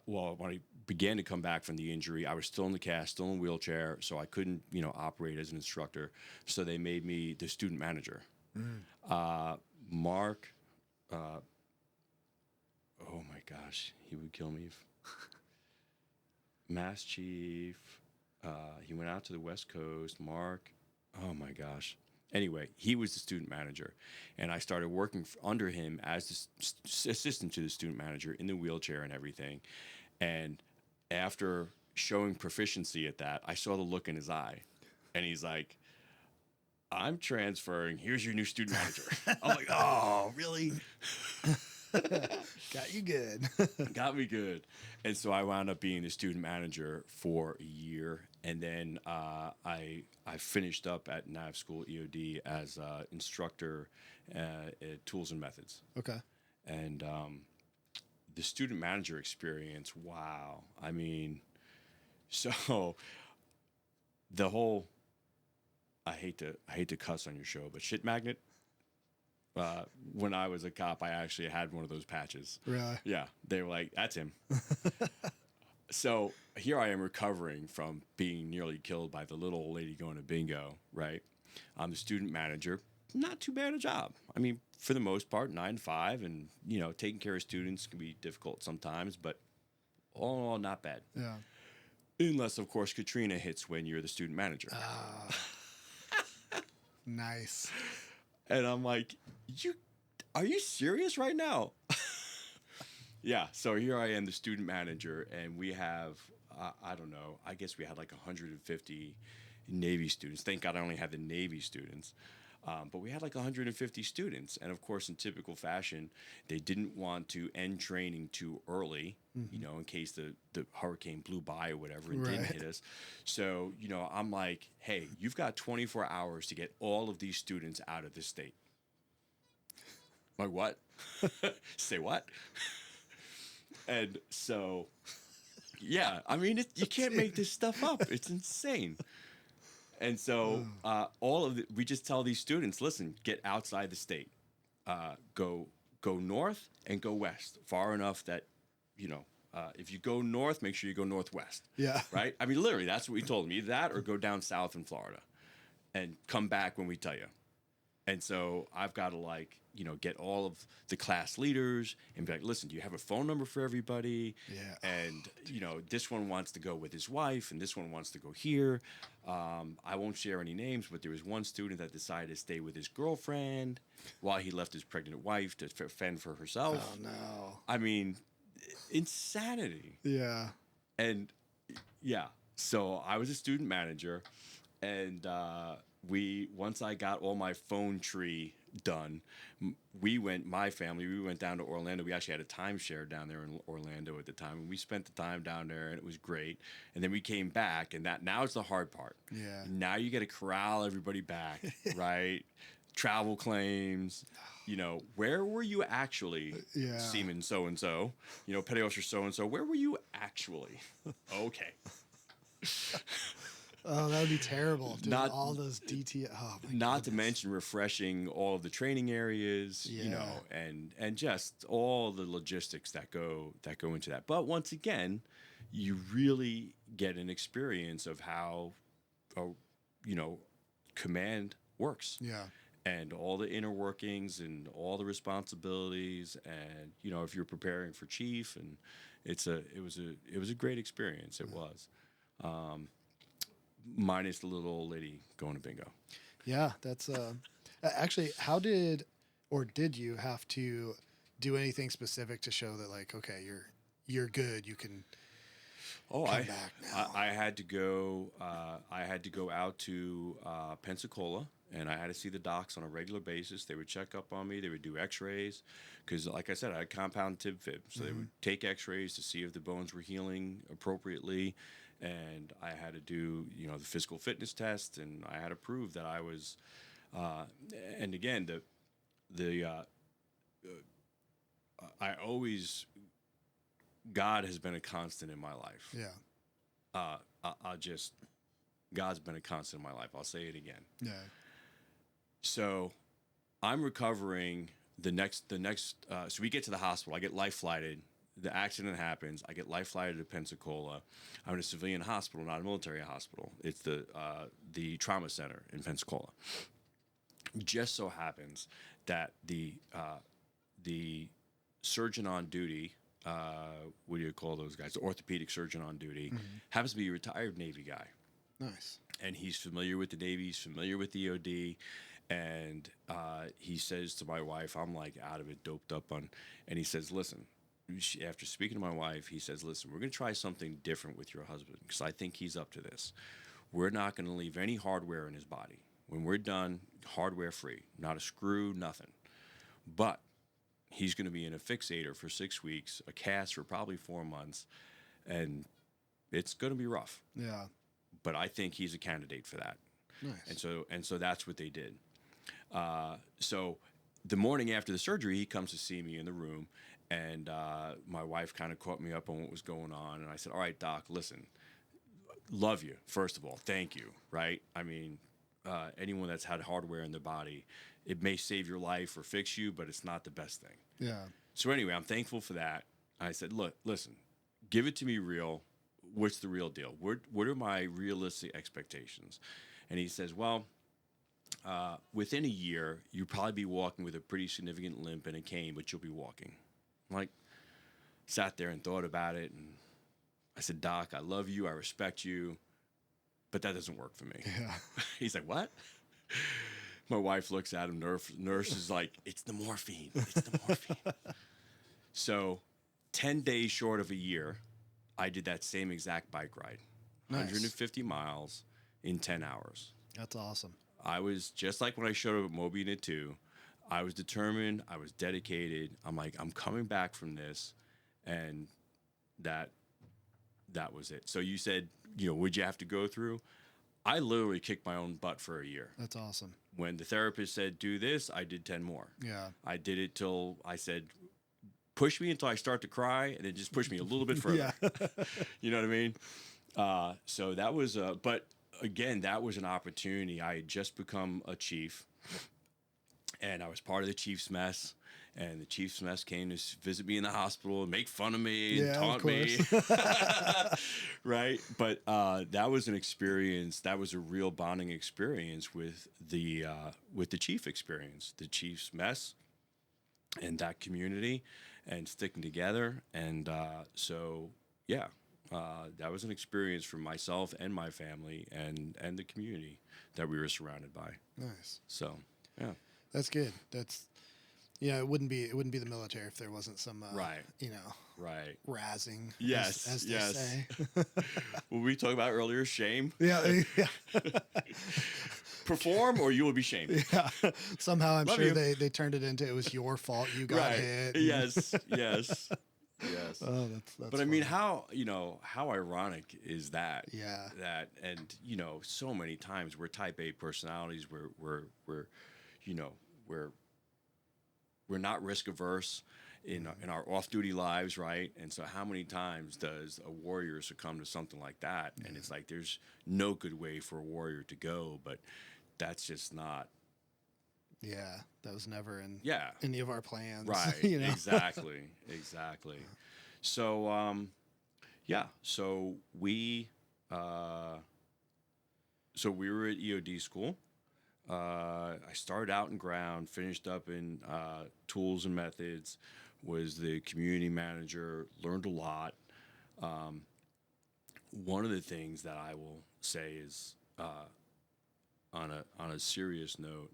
when I began to come back from the injury, I was still in the cast, still in a wheelchair, so I couldn't, operate as an instructor. So they made me the student manager. Mark, oh my gosh, he would kill me. Mass Chief, he went out to the West Coast. Mark, oh my gosh. Anyway, he was the student manager, and I started working under him as the assistant to the student manager in the wheelchair and everything. And after showing proficiency at that, I saw the look in his eye, and he's like, "I'm transferring. Here's your new student manager." I'm like, "Oh, really?" Got you good. Got me good. And so I wound up being the student manager for a year. And then I finished up at Nav School EOD as instructor at Tools and Methods. Okay. And the student manager experience, wow. I mean, so the whole, I hate to cuss on your show, but shit magnet. When I was a cop, I actually had one of those patches. Really? Yeah. They were like, "That's him." So here I am recovering from being nearly killed by the little old lady going to bingo, right? I'm the student manager. Not too bad a job. I mean, for the most part, 9 to 5, and, taking care of students can be difficult sometimes, but all in all, not bad. Yeah. Unless, of course, Katrina hits when you're the student manager. Nice. And I'm like, are you serious right now? Yeah, so here I am, the student manager, and we have, I don't know, I guess we had like 150 Navy students. Thank God I only had the Navy students. But we had like 150 students. And of course, in typical fashion, they didn't want to end training too early, in case the hurricane blew by or whatever and didn't hit us. So, I'm like, "Hey, you've got 24 hours to get all of these students out of this state." I'm like, "What?" Say what? And so, yeah, I mean, you can't make this stuff up. It's insane. And so we just tell these students, "Listen, get outside the state. Go north and go west, far enough that, if you go north, make sure you go northwest." Yeah. Right? I mean, literally, that's what we told them. Either that or go down south in Florida and come back when we tell you. And so I've got to get all of the class leaders and be like, "Listen, do you have a phone number for everybody?" Yeah. And, this one wants to go with his wife and this one wants to go here. I won't share any names, but there was one student that decided to stay with his girlfriend while he left his pregnant wife to fend for herself. Oh, no. I mean, insanity. Yeah. And yeah, so I was a student manager, and once I got all my phone tree done, my family went down to Orlando. We actually had a timeshare down there in Orlando at the time, and we spent the time down there, and it was great. And then we came back, and now is the hard part. Yeah. Now you got to corral everybody back, right? Travel claims, where were you actually, Seaman so-and-so, Petty Officer so-and-so, where were you actually? Okay. Oh, that would be terrible. Doing Not- all those DT. Oh my Not to goodness. mention refreshing all of the training areas, you Yeah. know, and just all the logistics that go into that. But once again, you really get an experience of how, you know, command works. Yeah. And all the inner workings and all the responsibilities, and you know, if you're preparing for chief, and it was a great experience. It was, minus the little old lady going to bingo. Yeah, that's actually, how did you have to do anything specific to show that, like, okay, you're good, you can come back now? I had to go. I had to go out to Pensacola, and I had to see the docs on a regular basis. They would check up on me. They would do X-rays, because, like I said, I had compound tib fib, so they would take X-rays to see if the bones were healing appropriately, and I had to do, you know, the physical fitness test, and I had to prove that I was. And again, I always. God has been a constant in my life. Yeah. God's been a constant in my life. I'll say it again. Yeah. So I'm recovering so we get to the hospital. I get life flighted. The accident happens. I get life flighted to Pensacola. I'm in a civilian hospital, not a military hospital. It's the trauma center in Pensacola. Just so happens that the surgeon on duty, what do you call those guys? The orthopedic surgeon on duty, happens to be a retired Navy guy. Nice. And he's familiar with the Navy, he's familiar with the EOD, and he says to my wife, I'm like out of it, doped up on, and he says, listen, after speaking to my wife, he says, listen, we're going to try something different with your husband, because I think he's up to this. We're not going to leave any hardware in his body. When we're done, hardware free, not a screw, nothing. But he's going to be in a fixator for 6 weeks, a cast for probably 4 months, and it's going to be rough. Yeah. But I think he's a candidate for that. Nice. And so that's what they did. So the morning after the surgery, he comes to see me in the room, and my wife kind of caught me up on what was going on, and I said, all right, Doc, listen, love you, first of all, thank you, right? I mean, anyone that's had hardware in their body, it may save your life or fix you, but it's not the best thing. Yeah. So anyway, I'm thankful for that. I said, look, listen, give it to me real. What's the real deal? What are my realistic expectations? And he says, well, within a year, you'll probably be walking with a pretty significant limp and a cane, but you'll be walking. I'm like, sat there and thought about it. And I said, Doc, I love you. I respect you. But that doesn't work for me. Yeah. He's like, what? My wife looks at him. Nurse is like, it's the morphine. It's the morphine. So 10 days short of a year, I did that same exact bike ride. Nice. 150 miles in 10 hours. That's awesome. I was just like when I showed up at Moby Knit 2. I was determined. I was dedicated. I'm like, I'm coming back from this. And that was it. So you said, you know, would you have to go through? I literally kicked my own butt for a year. That's awesome. When the therapist said, do this, I did 10 more. Yeah. I did it till I said, push me until I start to cry, and then just push me a little bit further. Yeah. You know what I mean? So that was, but again, that was an opportunity. I had just become a chief, and I was part of the chief's mess. And the chief's mess came to visit me in the hospital and make fun of me and taunt me. Right? But that was an experience. That was a real bonding experience with the chief experience, the chief's mess and that community and sticking together. And so, yeah, that was an experience for myself and my family and the community that we were surrounded by. Nice. So, yeah. That's good. Yeah, it wouldn't be the military if there wasn't some right. You know, right. razzing. Yes, as they yes. say. What we talked about earlier, shame. Yeah. Perform or you will be shamed. Yeah. Somehow I'm Love sure you. they turned it into it was your fault. You got Right. hit. Yes. Yes. Yes. Oh, that's But I mean, how ironic is that? Yeah. That, and so many times we're type A personalities. We're not risk averse, in our off-duty lives, right? And so how many times does a warrior succumb to something like that? And it's like there's no good way for a warrior to go, but that's just not. Yeah, that was never in Yeah. any of our plans. Right. You know? Exactly. So so we were at EOD school. I started out in ground, finished up in tools and methods, was the community manager, learned a lot. One of the things that I will say is on a serious note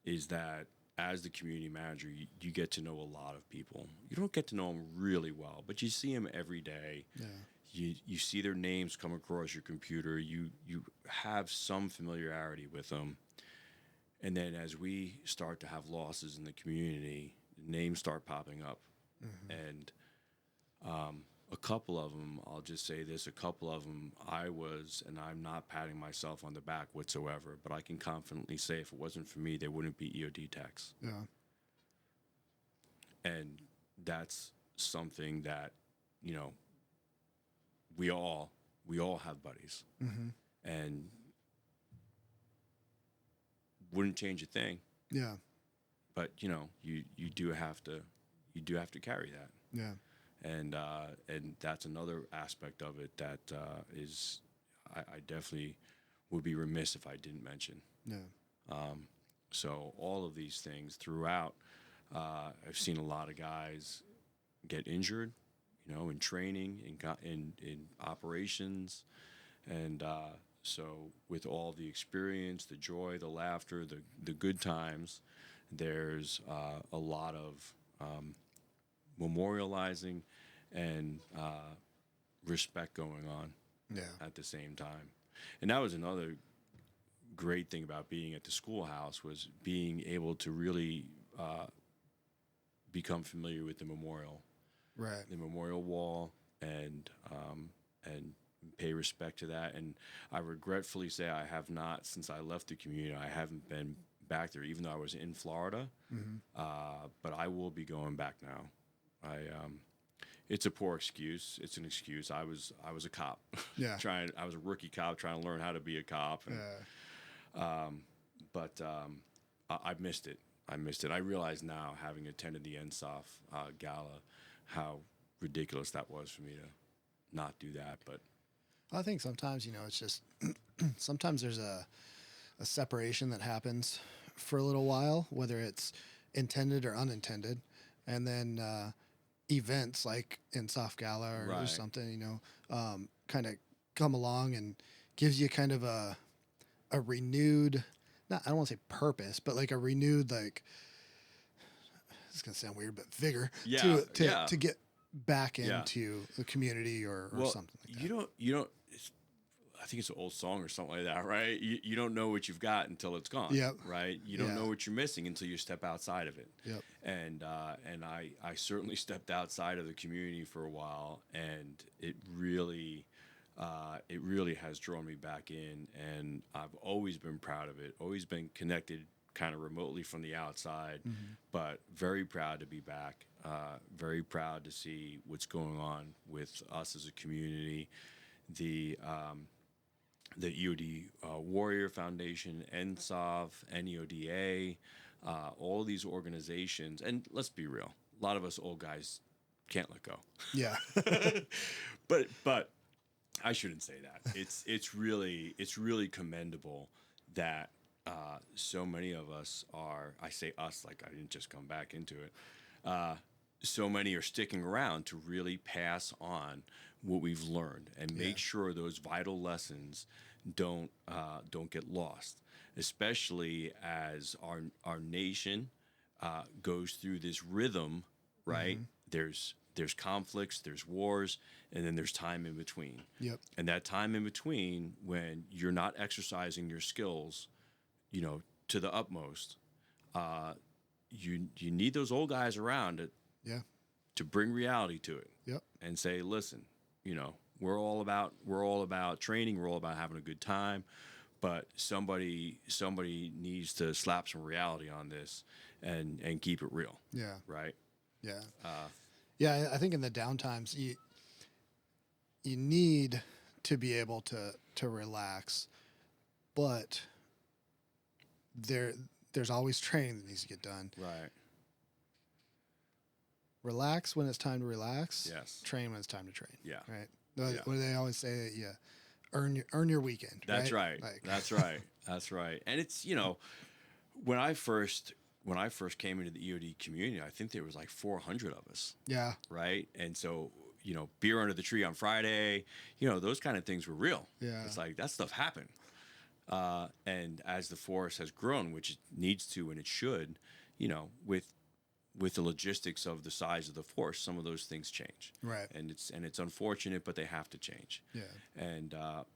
is that as the community manager, you get to know a lot of people. You don't get to know them really well, but you see them every day. Yeah. You see their names come across your computer. You have some familiarity with them. And then as we start to have losses in the community, names start popping up. And a couple of them, I'll just say this, a couple of them and I'm not patting myself on the back whatsoever, but I can confidently say if it wasn't for me, they wouldn't be EOD techs. Yeah. And that's something that, we all have buddies. And wouldn't change a thing. Yeah. But you do have to carry that. Yeah. And that's another aspect of it that is I definitely would be remiss if I didn't mention. Yeah. So all of these things throughout, I've seen a lot of guys get injured, in training, in operations, and so with all the experience, the joy, the laughter, the good times, there's a lot of memorializing and respect going on at the same time. And that was another great thing about being at the schoolhouse, was being able to really become familiar with the memorial. Right. The memorial wall, and pay respect to that. And I regretfully say I have not, since I left the community, I haven't been back there, even though I was in Florida. But I will be going back now. It's a poor excuse. It's an excuse. I was a cop. Yeah. I was a rookie cop trying to learn how to be a cop. And, but I missed it. I realize now, having attended the NSOF gala, how ridiculous that was for me to not do that. But I think sometimes, it's just sometimes there's a separation that happens for a little while, whether it's intended or unintended, and then events like NSOF gala or something, kind of come along and gives you kind of a renewed, I don't want to say purpose, but like a renewed, like, it's going to sound weird, but vigor to get back into the community or something like that. You don't, I think it's an old song or something like that, right? You don't know what you've got until it's gone. Yep. Right? You don't know what you're missing until you step outside of it. Yep. And I certainly stepped outside of the community for a while, and it really has drawn me back in, and I've always been proud of it, always been connected kind of remotely from the outside, but very proud to be back, very proud to see what's going on with us as a community. The EOD Warrior Foundation, NSOF, NEODA, all of these organizations, and let's be real, a lot of us old guys can't let go. Yeah. but I shouldn't say that. It's really commendable that so many of us are. I say us like I didn't just come back into it. So many are sticking around to really pass on what we've learned and make sure those vital lessons don't get lost, especially as our nation goes through this rhythm, right? There's conflicts, there's wars, and then there's time in between. Yep. And that time in between, when you're not exercising your skills, to the utmost, you need those old guys around to bring reality to it. Yep. And say, listen, we're all about training, we're all about having a good time, but somebody needs to slap some reality on this and keep it real. Yeah. Right? Yeah. Yeah, I think in the downtimes you need to be able to relax, but there's always training that needs to get done. Right. Relax when it's time to relax. Yes. Train when it's time to train. Yeah. Right. Yeah. What do they always say? Yeah. Earn your weekend. That's right. Like, that's right. That's right. And it's, when I first came into the EOD community, I think there was like 400 of us. Yeah. Right. And so, beer under the tree on Friday, those kind of things were real. Yeah. It's like that stuff happened. And as the force has grown, which it needs to and it should, with the logistics of the size of the force, some of those things change. Right. And it's unfortunate, but they have to change. Yeah. And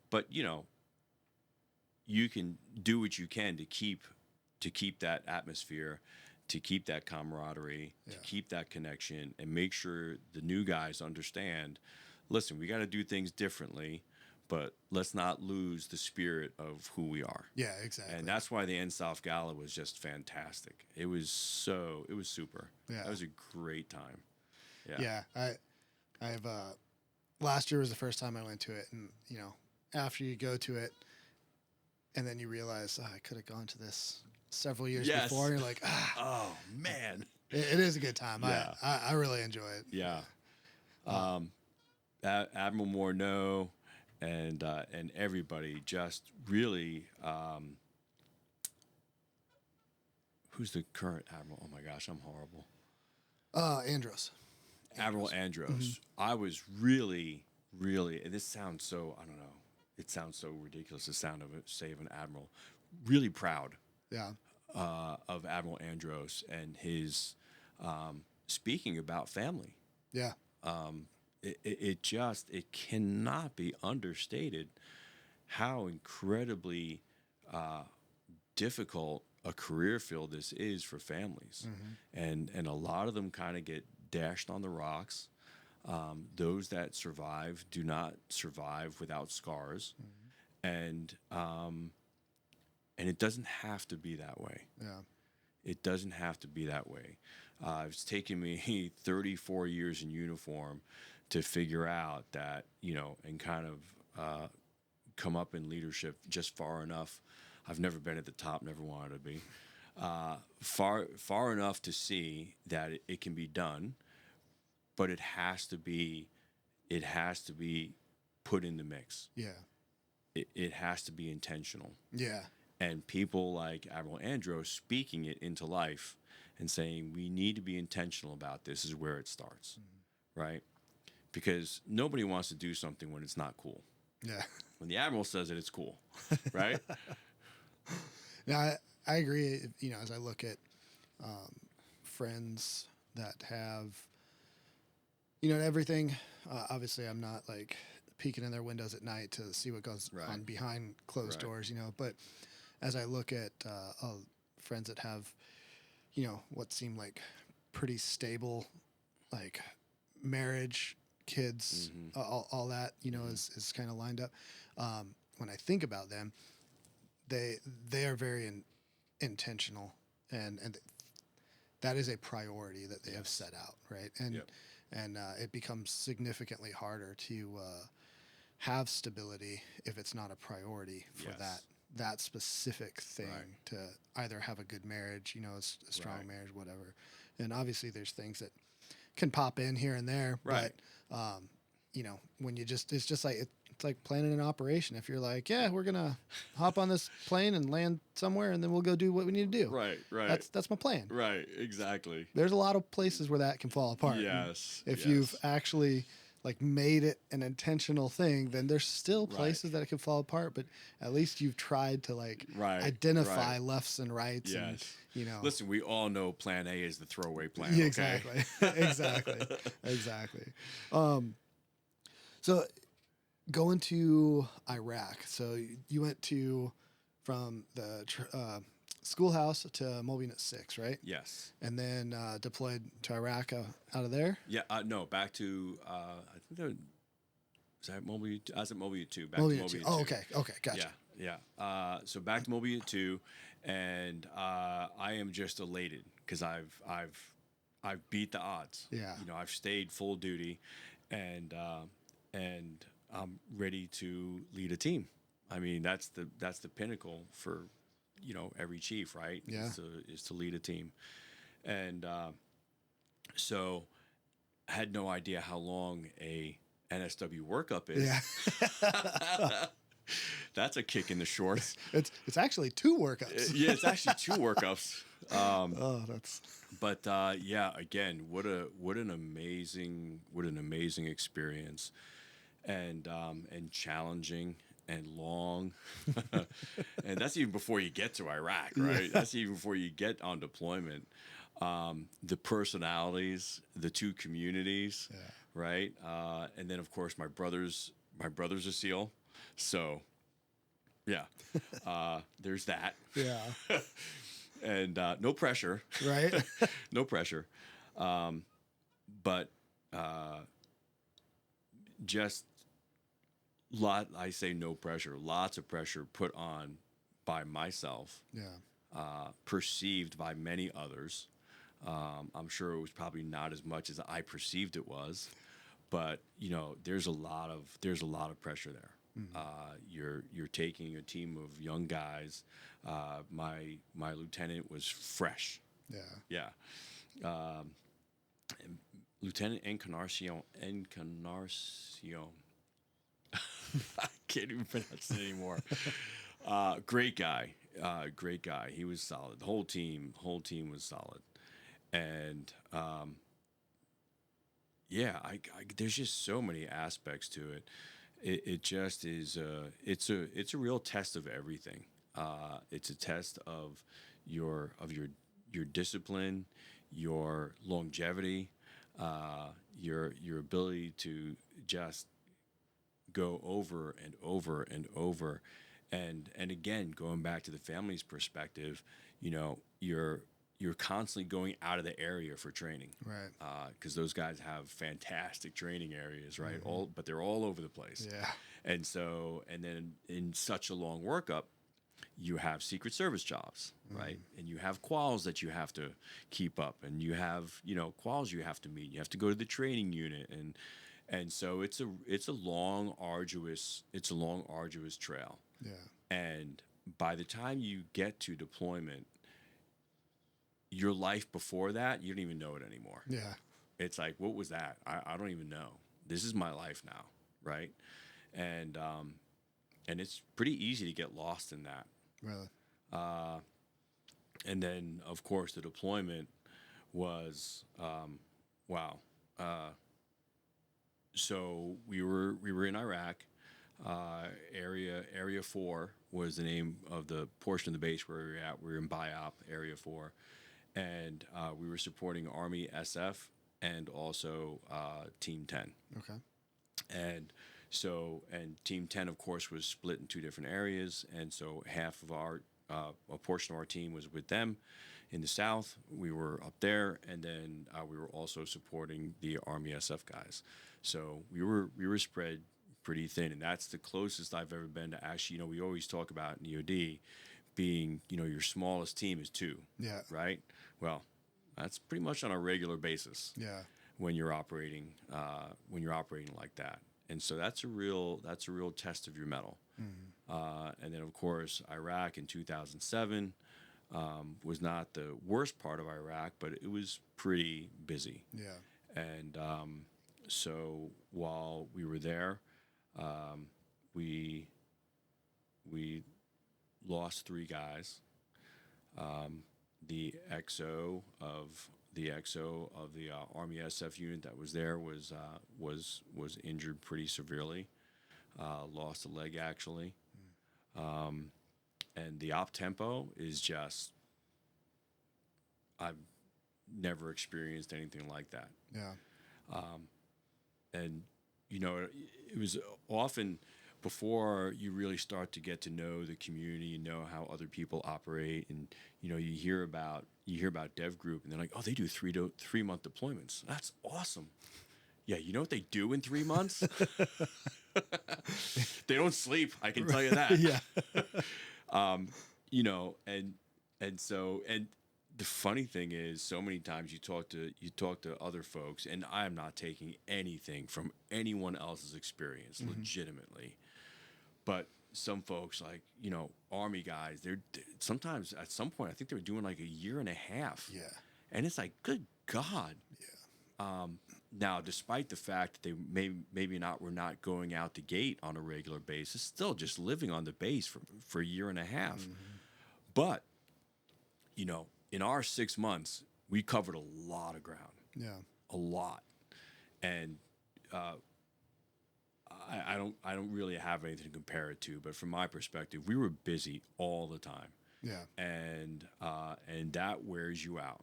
but you can do what you can to keep that atmosphere, to keep that camaraderie, to keep that connection, and make sure the new guys understand, listen, we got to do things differently, but let's not lose the spirit of who we are. Yeah, exactly. And that's why the N-South Gala was just fantastic. It was super. Yeah. That was a great time. Yeah. Yeah. I've last year was the first time I went to it, and after you go to it and then you realize, I could have gone to this several years before, and you're like, oh man. It is a good time. Yeah. I really enjoy it. Yeah. Admiral Morneau and everybody just really, who's the current admiral? Oh my gosh, I'm horrible. Andros. Admiral Andros. Mm-hmm. I was really, and this sounds so, I don't know, it sounds so ridiculous, the sound of it, say of an admiral, really proud. Yeah. Of Admiral Andros and his speaking about family. Yeah. It cannot be understated how incredibly difficult a career field this is for families. Mm-hmm. And a lot of them kind of get dashed on the rocks. Those that survive do not survive without scars. Mm-hmm. And it doesn't have to be that way. Yeah. It doesn't have to be that way. It's taken me 34 years in uniform to figure out that, and kind of come up in leadership just far enough. I've never been at the top, never wanted to be. Far enough to see that it can be done, but it has to be put in the mix. Yeah. It has to be intentional. Yeah. And people like Admiral Andros speaking it into life and saying, we need to be intentional about this is where it starts, right? Because nobody wants to do something when it's not cool. Yeah. When the Admiral says it, it's cool, right? Now, I agree, as I look at friends that have, everything, obviously I'm not like peeking in their windows at night to see what goes on behind closed doors, but as I look at friends that have, what seem like pretty stable, like marriage, kids, all that, is kind of lined up. When I think about them, they are very intentional, and that is a priority that they have set out, right? And it becomes significantly harder to have stability if it's not a priority for that specific thing, to either have a good marriage, a strong marriage, whatever. And obviously there's things that can pop in here and there, but when you it's just like, it's like planning an operation. If you're like, we're going to hop on this plane and land somewhere and then we'll go do what we need to do. Right. That's my plan. Right. Exactly. There's a lot of places where that can fall apart. Yes. If you've actually like made it an intentional thing, then there's still places that it can fall apart, but at least you've tried to identify lefts and rights. Yes. And, listen, we all know plan A is the throwaway plan. Yeah, exactly. Okay? Exactly. So going to Iraq. So you went from the schoolhouse to Mobile Unit 6, right? Yes. And then deployed to Iraq out of there? Yeah, no, back to, I think was that Mobile Unit 2? I was at Mobile Unit 2. Back Mobile to Unit Mobile 2. Unit 2. Oh, okay, gotcha. Yeah. So back to Mobile Unit 2, and I am just elated because I've I've beat the odds. Yeah. You know, I've stayed full duty, and I'm ready to lead a team. I mean, that's the pinnacle for, you know, every chief, right? Yeah. Is to lead a team, and so I had no idea how long a NSW workup is. Yeah. That's a kick in the shorts. It's actually 2 workups. Yeah, it's actually 2 workups. That's But yeah, again, what an amazing experience, and challenging and long, and that's even before you get to Iraq, right? Yeah. That's even before you get on deployment. The personalities, the 2 communities, Yeah. right? And then of course my brother's a SEAL, so yeah, there's that. Yeah. And no pressure, Right. no pressure, but just I say no pressure, lots of pressure put on by myself, Yeah. perceived by many others. I'm sure it was probably not as much as I perceived it was, but you know, there's a lot of pressure there. You're taking a team of young guys. My lieutenant was fresh. Yeah. Yeah. Lieutenant Encarnacion. I can't even pronounce it anymore. Great guy. Great guy. He was solid. The whole team was solid. And yeah, there's just so many aspects to it. It just is. It's a real test of everything. It's a test of your discipline, your longevity, your ability to just go over and over and over, and again, going back to the family's perspective, you know, you're constantly going out of the area for training, Right. Because those guys have fantastic training areas, right? But they're all over the place. Yeah. And so, and then in such a long workup, you have Secret Service jobs, right? And you have quals that you have to keep up, and you have, you know, quals you have to meet. You have to go to the training unit, and so it's a long, arduous trail. Yeah. And by the time you get to deployment, your life before that, you don't even know it anymore. Yeah. It's like, what was that? I don't even know. This is my life now, right? And it's pretty easy to get lost in that. Really. And then, of course, the deployment was wow. So we were in Iraq. Area 4 was the name of the portion of the base where we were at. We were in BIOP Area 4, and we were supporting Army SF and also Team 10. Okay. And so, and Team 10, of course, was split in 2 different areas. And so half of a portion of our team was with them in the south. We were up there. And then we were also supporting the Army SF guys. So we were spread pretty thin. And that's the closest I've ever been to actually, you know, we always talk about in EOD being, you know, your smallest team is 2. Yeah. Right? Well, that's pretty much on a regular basis. Yeah. When you're operating like that. And so that's a real test of your mettle. And then of course Iraq in 2007 was not the worst part of Iraq, but it was pretty busy. Yeah. And so while we were there, we lost 3 guys. The XO of the Army SF unit that was there was injured pretty severely, lost a leg actually, and the op tempo is just, I've never experienced anything like that. Yeah. And you know, it was often before you really start to get to know the community, you know how other people operate, and you know you hear about Dev Group, and they're like, oh, they do 3 month deployments. That's awesome. Yeah, you know what they do in 3 months? They don't sleep. I can tell you that. Yeah. You know, and so the funny thing is, so many times you talk to other folks, and I am not taking anything from anyone else's experience, legitimately. But some folks, like, Army guys, they're sometimes at some point I think they were doing like a year and a half. Yeah. And it's like, good God. Yeah. Now, despite the fact that they maybe not were not going out the gate on a regular basis, still just living on the base for a year and a half. But, in our 6 months, we covered a lot of ground. Yeah. A lot. And I don't really have anything to compare it to, but from my perspective, we were busy all the time. Yeah. And that wears you out.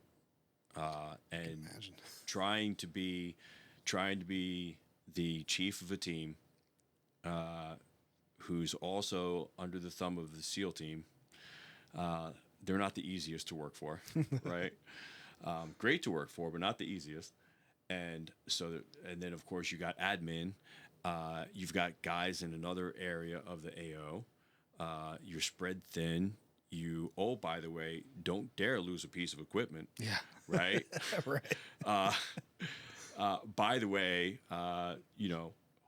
And Imagine. trying to be the chief of a team, who's also under the thumb of the SEAL team. They're not the easiest to work for, right? Great to work for, but not the easiest. And and then of course you got admin. You've got guys in another area of the AO. You're spread thin. By the way, don't dare lose a piece of equipment. Yeah. Right. Right. By the way,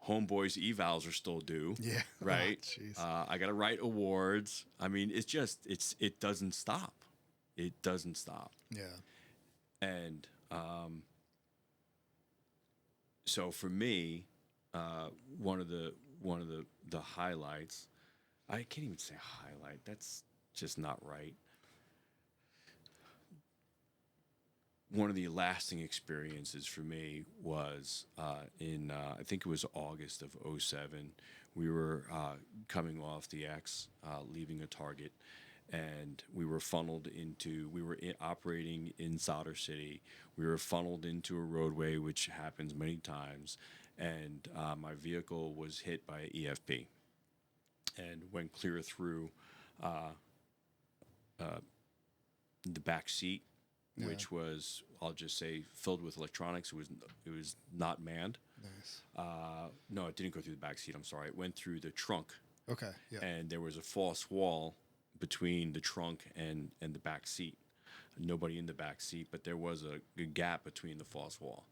homeboys evals are still due. Yeah. Right. Oh, jeez. I got to write awards. I mean, it doesn't stop. It doesn't stop. Yeah. And so for me, one of the highlights, I can't even say highlight. That's just not right. One of the lasting experiences for me was in I think it was August of 2007. We were coming off the X, leaving a target, and we were operating in Solder City. We were funneled into a roadway, which happens many times, and my vehicle was hit by an EFP and went clear through the back seat, which was, I'll just say, filled with electronics. It was not manned. Nice. No, it didn't go through the back seat. I'm sorry. It went through the trunk. Okay. Yeah. And there was a false wall between the trunk and the back seat. Nobody in the back seat, but there was a gap between the false wall.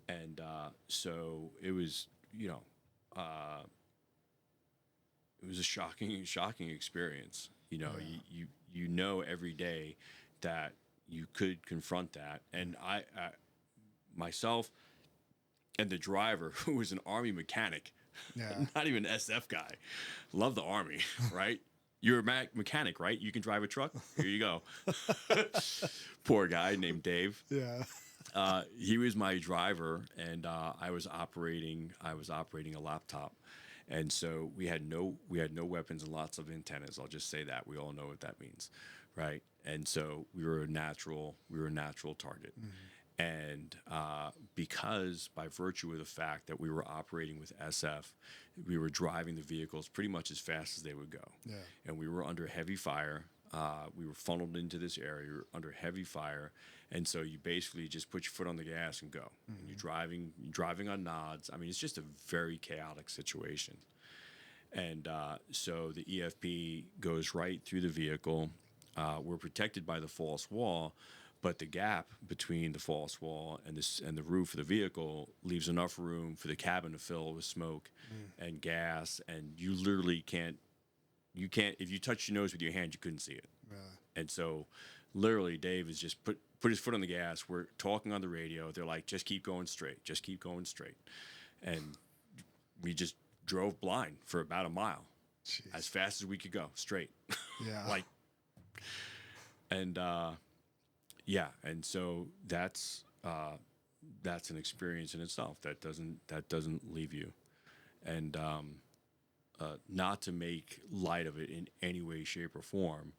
And so it was, it was a shocking experience. You know every day that you could confront that. And I myself and the driver, who was an Army mechanic, not even an SF guy, love the Army, right? You're a mechanic, right? You can drive a truck? Here you go. Poor guy named Dave. Yeah. He was my driver, and I was operating a laptop. And so we had no weapons and lots of antennas. I'll just say that. We all know what that means, right? And so we were a natural target. Mm-hmm. And because by virtue of the fact that we were operating with SF, we were driving the vehicles pretty much as fast as they would go. Yeah. And we were under heavy fire. We were funneled into this area. We were under heavy fire. And so you basically just put your foot on the gas and go. Mm-hmm. And you're driving on nods. I mean, it's just a very chaotic situation. And so the EFP goes right through the vehicle. We're protected by the false wall, but the gap between the false wall and the roof of the vehicle leaves enough room for the cabin to fill with smoke and gas, and you literally can't. If you touch your nose with your hand, you couldn't see it. And so, literally, Dave is just put his foot on the gas. We're talking on the radio. They're like, "Just keep going straight. Just keep going straight," and we just drove blind for about a mile, as fast as we could go, straight. Yeah. And so that's an experience in itself that doesn't leave you, and not to make light of it in any way, shape, or form,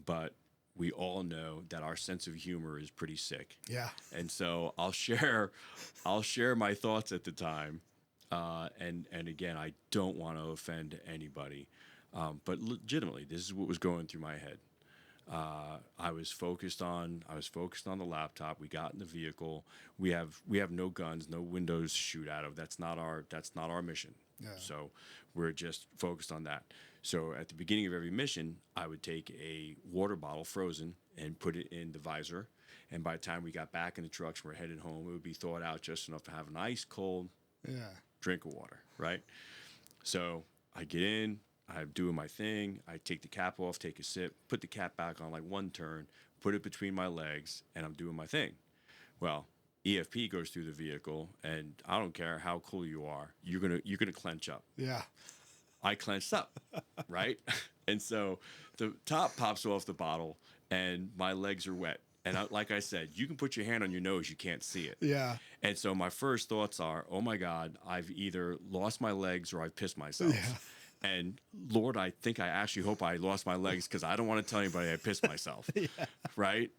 but we all know that our sense of humor is pretty sick. Yeah. And so I'll share my thoughts at the time, and again, I don't want to offend anybody, but legitimately, this is what was going through my head. I was focused on the laptop. We got in the vehicle. We have no guns, no windows to shoot out of. That's not our mission. Yeah. So we're just focused on that. So at the beginning of every mission, I would take a water bottle frozen and put it in the visor. And by the time we got back in the trucks and we're headed home, it would be thawed out just enough to have an ice cold drink of water, right? So I get in, I'm doing my thing. I take the cap off, take a sip, put the cap back on like one turn, put it between my legs, and I'm doing my thing. Well, EFP goes through the vehicle, and I don't care how cool you are, you're gonna clench up. Yeah. I clenched up, right? And so the top pops off the bottle, and my legs are wet. And like I said, you can put your hand on your nose, you can't see it. Yeah. And so my first thoughts are, oh my God, I've either lost my legs or I've pissed myself. Yeah. And Lord, I think I actually hope I lost my legs because I don't want to tell anybody I pissed myself. Yeah. Right?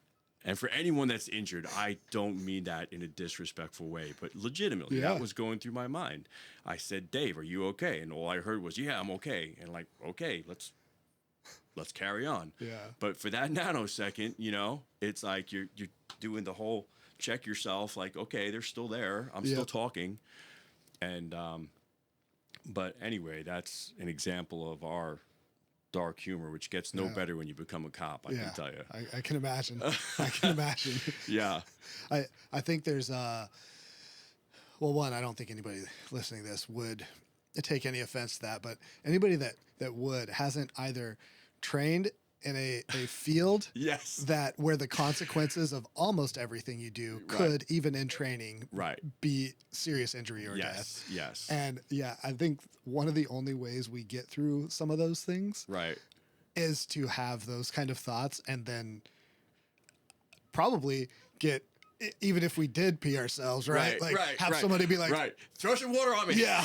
And for anyone that's injured, I don't mean that in a disrespectful way, but legitimately, that was going through my mind. I said, Dave, are you okay? And all I heard was, yeah, I'm okay. And like, okay, let's carry on. Yeah. But for that nanosecond, you know, it's like you're doing the whole check yourself, like, okay, they're still there. I'm still talking. And, but anyway, that's an example of our dark humor, which gets no better when you become a cop, I can tell you. I can imagine. I can imagine. Yeah. I think there's, well, one, I don't think anybody listening to this would take any offense to that, but anybody that would hasn't either trained in a field that where the consequences of almost everything you do could, even in training, be serious injury or death. Yes. And I think one of the only ways we get through some of those things is to have those kind of thoughts, and then probably get, even if we did pee ourselves, have somebody be like, throw some water on me. Yeah.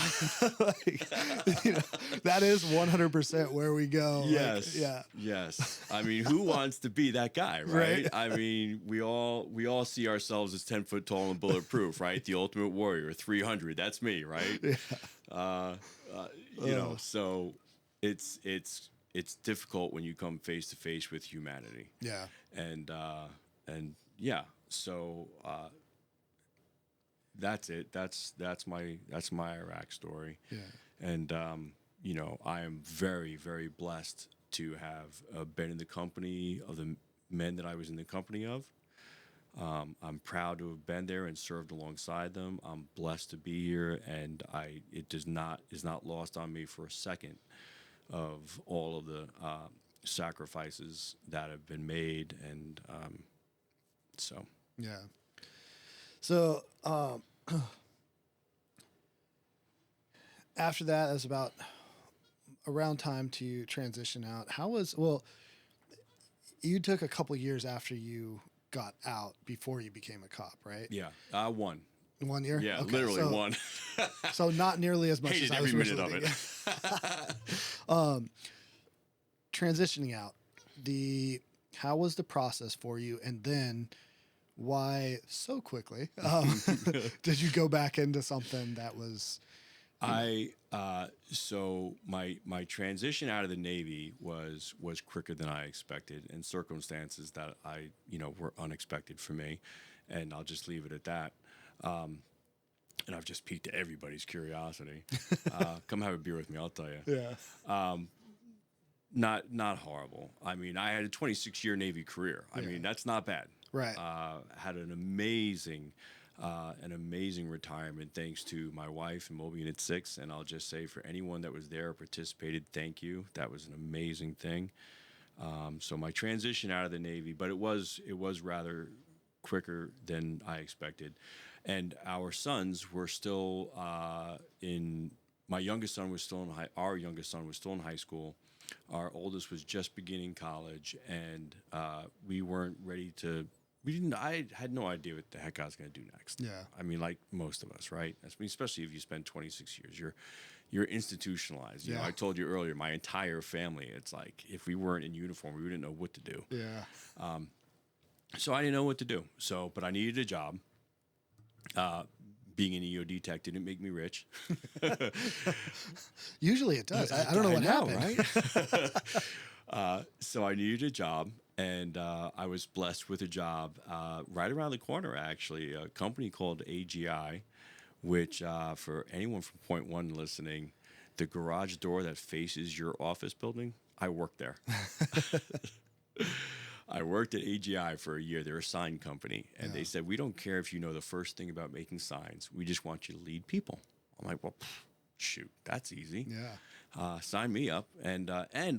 That is 100% where we go. Yes. Yes. I mean, who wants to be that guy, right? I mean, we all see ourselves as 10 foot tall and bulletproof, right? The ultimate warrior, 300. That's me, right? You know, so it's difficult when you come face to face with humanity. Yeah. And yeah. So that's it. That's my Iraq story. Yeah. And you know, I am very, very blessed to have been in the company of the men that I was in the company of. I'm proud to have been there and served alongside them. I'm blessed to be here, and it is not lost on me for a second of all of the sacrifices that have been made, and so. Yeah. So after that, it was about around time to transition out. You took a couple years after you got out before you became a cop, right? Yeah. 1 year? Yeah, okay. Literally one. So not nearly as much Hated as I was every minute of it. Transitioning out, how was the process for you? And then why so quickly did you go back into something that was... So my transition out of the Navy was quicker than I expected, and circumstances that were unexpected for me, and I'll just leave it at that. And I've just piqued everybody's curiosity. Come have a beer with me, I'll tell you. Yeah. Not horrible. I mean, I had a 26-year Navy career. I mean, that's not bad. Right. Had an amazing retirement thanks to my wife and Mobile Unit 6. And I'll just say, for anyone that was there or participated, thank you. That was an amazing thing. So my transition out of the Navy, but it was rather quicker than I expected. And our sons were still our youngest son was still in high school. Our oldest was just beginning college, and we weren't ready to. I had no idea what the heck I was going to do next. Yeah. I mean, like most of us, right? I mean, especially if you spend 26 years, you're institutionalized. You know, I told you earlier, my entire family, it's like if we weren't in uniform, we didn't know what to do. Yeah. So I didn't know what to do. But I needed a job. Being an EOD tech didn't make me rich. Usually it does. I don't know what happened. Right? So I needed a job, and I was blessed with a job right around the corner, actually, a company called AGI, which for anyone from Point One listening, the garage door that faces your office building, I worked there. I worked at AGI for a year. They're a sign company. And they said, we don't care if you know the first thing about making signs. We just want you to lead people. I'm like, well, shoot, that's easy. Yeah. Sign me up. And,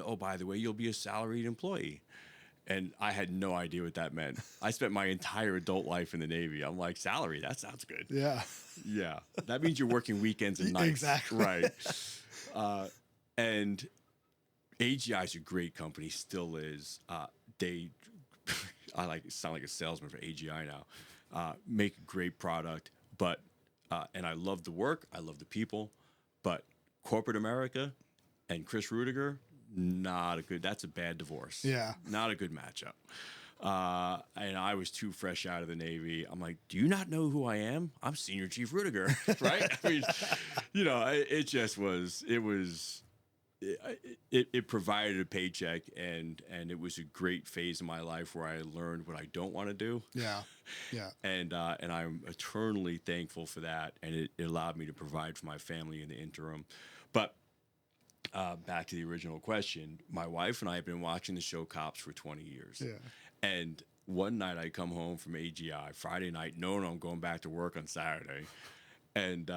oh, by the way, you'll be a salaried employee. And I had no idea what that meant. I spent my entire adult life in the Navy. I'm like, salary, that sounds good. Yeah. Yeah. That means you're working weekends and nights. Exactly. Right. And AGI is a great company, still is. I sound like a salesman for AGI now. Make a great product, but and I love the work, I love the people, but corporate America and Chris Rueger, that's a bad divorce. Yeah. Not a good matchup. And I was too fresh out of the Navy. I'm like, do you not know who I am? I'm Senior Chief Reudiger, right? I mean, it provided a paycheck, and it was a great phase of my life where I learned what I don't want to do. Yeah. Yeah. And I'm eternally thankful for that, and it allowed me to provide for my family in the interim. But back to the original question, my wife and I have been watching the show Cops for 20 years. Yeah. And one night I come home from AGI, Friday night, knowing I'm going back to work on Saturday. And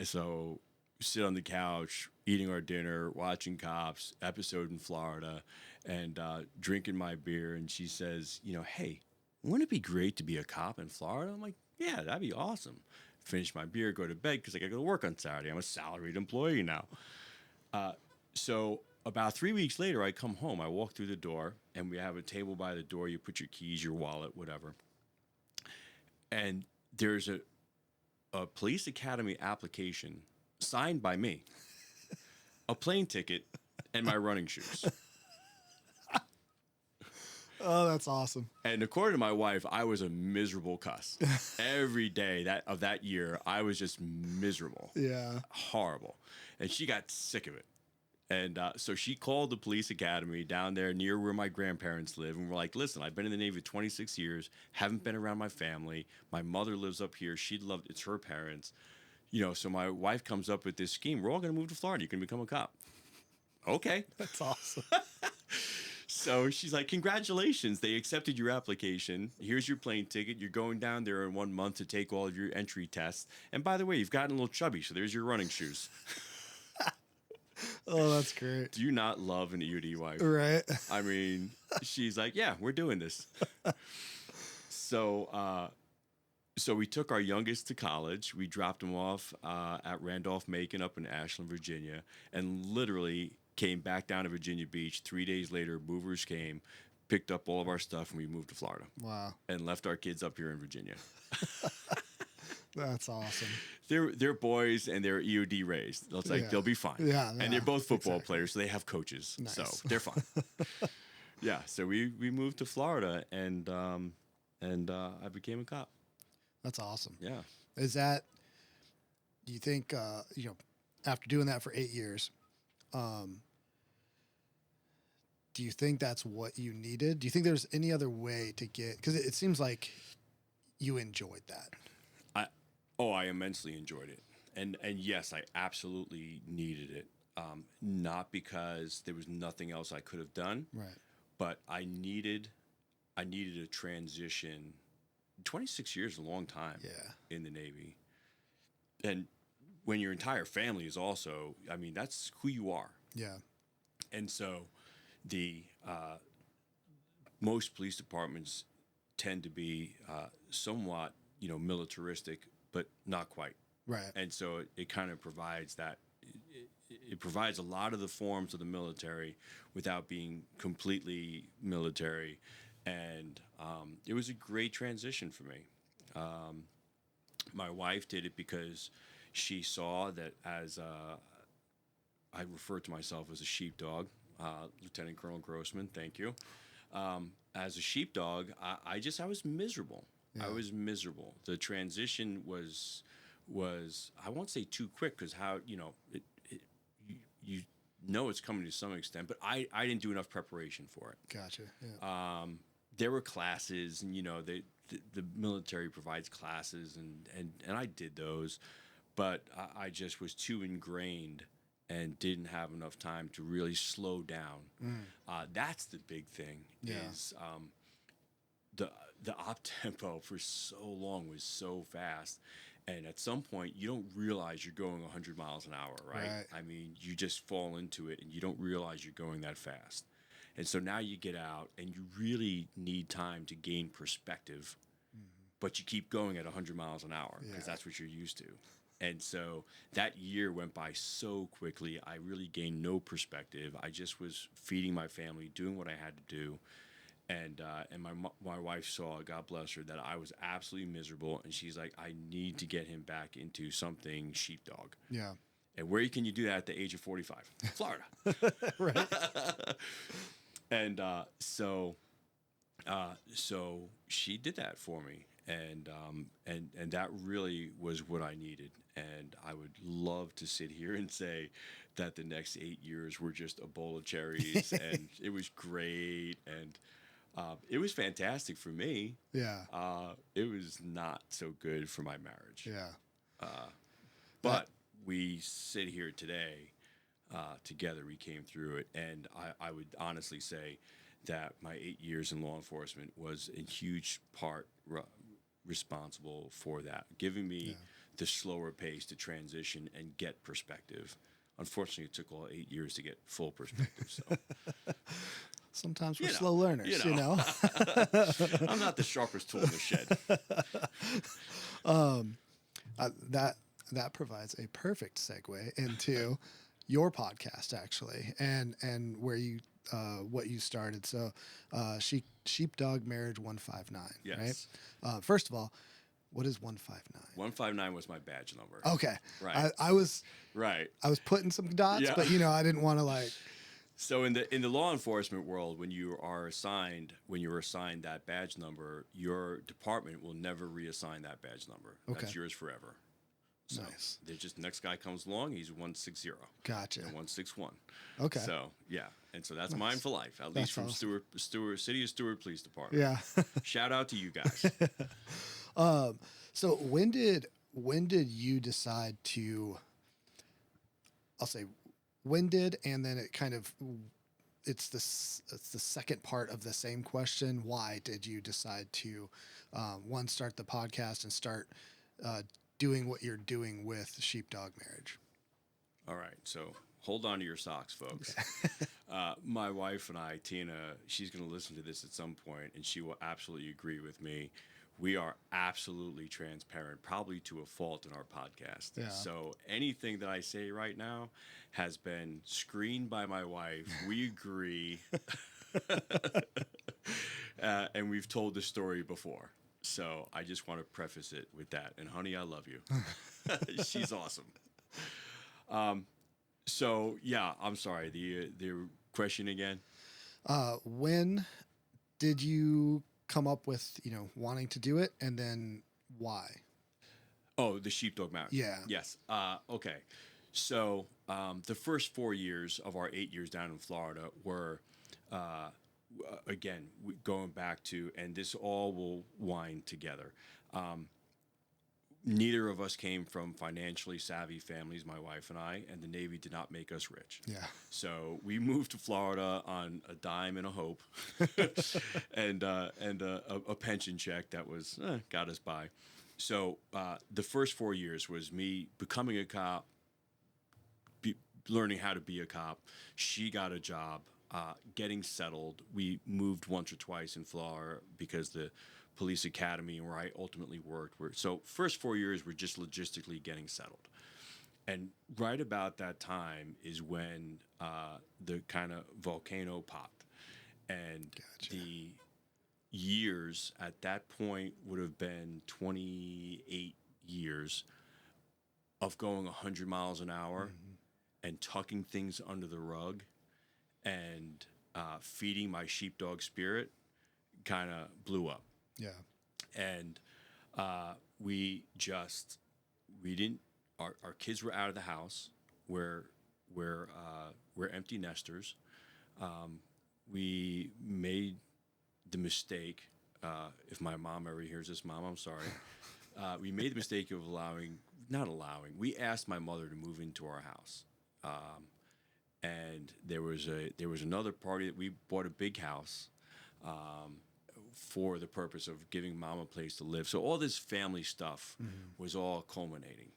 so sit on the couch, eating our dinner, watching Cops, episode in Florida, and drinking my beer. And she says, hey, wouldn't it be great to be a cop in Florida? I'm like, yeah, that'd be awesome. Finish my beer, go to bed, because I got to go to work on Saturday. I'm a salaried employee now. So about 3 weeks later, I come home. I walk through the door, and we have a table by the door. You put your keys, your wallet, whatever. And there's a police academy application signed by me, a plane ticket, and my running shoes. Oh, that's awesome. And according to my wife, I was a miserable cuss. Every day of that year, I was just miserable. Yeah. Horrible. And she got sick of it. And so she called the police academy down there near where my grandparents live. And we're like, listen, I've been in the Navy 26 years, haven't been around my family. My mother lives up here. It's her parents. So my wife comes up with this scheme. We're all going to move to Florida. You can become a cop. Okay. That's awesome. So she's like, congratulations. They accepted your application. Here's your plane ticket. You're going down there in 1 month to take all of your entry tests. And by the way, you've gotten a little chubby. So there's your running shoes. Oh, that's great. Do you not love an EOD wife? Right. I mean, she's like, yeah, we're doing this. So we took our youngest to college. We dropped him off at Randolph-Macon up in Ashland, Virginia, and literally came back down to Virginia Beach. 3 days later, movers came, picked up all of our stuff, and we moved to Florida. Wow. And left our kids up here in Virginia. That's awesome. They're boys, and they're EOD raised. It's like, they'll be fine. Yeah. And they're both football players, so they have coaches. Nice. So they're fine. Yeah. So we moved to Florida, and I became a cop. That's awesome. Yeah. Do you think, after doing that for 8 years, do you think that's what you needed? Do you think there's any other way to because it seems like you enjoyed that. I immensely enjoyed it. And yes, I absolutely needed it. Not because there was nothing else I could have done. Right. But I needed a transition. 26 years is a long time in the Navy. And when your entire family is also, that's who you are. Yeah. And so the most police departments tend to be somewhat, militaristic, but not quite. Right. And so it kind of provides that. It provides a lot of the forms of the military without being completely military. And it was a great transition for me. My wife did it because she saw that as I refer to myself as a sheepdog, Lieutenant Colonel Grossman, thank you. As a sheepdog, I was miserable. Yeah. I was miserable. The transition was I won't say too quick because you know it's coming to some extent, but I didn't do enough preparation for it. Gotcha. Yeah. There were classes, and the military provides classes, and I did those, but I just was too ingrained, and didn't have enough time to really slow down. That's the big thing. Yeah. Is the op tempo for so long was so fast, and at some point you don't realize you're going 100 miles an hour, right? I mean, you just fall into it and you don't realize you're going that fast. And so now you get out and you really need time to gain perspective, but you keep going at 100 miles an hour because that's what you're used to. And so that year went by so quickly. I really gained no perspective. I just was feeding my family, doing what I had to do. And my wife saw, God bless her, that I was absolutely miserable. And she's like, I need to get him back into something sheepdog. Yeah. And where can you do that at the age of 45? Florida. Right. And so she did that for me. And that really was what I needed. And I would love to sit here and say that the next 8 years were just a bowl of cherries. And it was great. And it was fantastic for me. Yeah. It was not so good for my marriage. Yeah. But we sit here today together. We came through it. And I would honestly say that my 8 years in law enforcement was a huge part responsible for that, giving me the slower pace to transition and get perspective. Unfortunately, it took all 8 years to get full perspective. So sometimes we're slow learners, you know. I'm not the sharpest tool in the shed. That provides a perfect segue into your podcast, actually, and where you what you started. So, Sheepdog Marriage 159. Yes. Right. First of all, what is 159? 159 was my badge number. Okay. Right. I was right. I was putting some dots, but I didn't want to like. So in the law enforcement world, when you are assigned that badge number, your department will never reassign that badge number. Okay. That's yours forever. So nice. There's just next guy comes along, he's 160. Gotcha. And 161. Okay. So yeah, and so that's nice. Mine for life. At That's least from awesome. Stewart City of Stewart Police Department. Yeah. Shout out to you guys. So when did you decide to? I'll say when did, and then it kind of. It's the second part of the same question. Why did you decide to, start the podcast and start doing what you're doing with Sheepdog Marriage? All right, so hold on to your socks, folks. My wife and I, Tina, she's going to listen to this at some point, and she will absolutely agree with me. We are absolutely transparent, probably to a fault in our podcast. Yeah. So anything that I say right now has been screened by my wife. We agree. And we've told the story before. So I just want to preface it with that. And honey, I love you. She's awesome. So yeah, I'm sorry. The question again? When did you come up with, wanting to do it, and then why? Oh, the Sheepdog Marriage. Yeah. Yes. Okay. So the first 4 years of our 8 years down in Florida were, again, going back to, and this all will wind together. Neither of us came from financially savvy families, my wife and I, and the Navy did not make us rich. Yeah. So we moved to Florida on a dime and a hope, and a pension check that was got us by. So the first 4 years was me becoming a cop, learning how to be a cop. She got a job, getting settled. We moved once or twice in Florida because the police academy where I ultimately worked. So first 4 years were just logistically getting settled. And right about that time is when the kind of volcano popped. And Gotcha. the years at that point would have been 28 years of going 100 miles an hour and tucking things under the rug and feeding my sheepdog spirit kind of blew up. Yeah. And we didn't. Our kids were out of the house. We're empty nesters. We made the mistake. If my mom ever hears this, Mom, I'm sorry. We made the mistake of not allowing. We asked my mother to move into our house. And there was another party that we bought a big house for the purpose of giving mom a place to live. So all this family stuff was all culminating,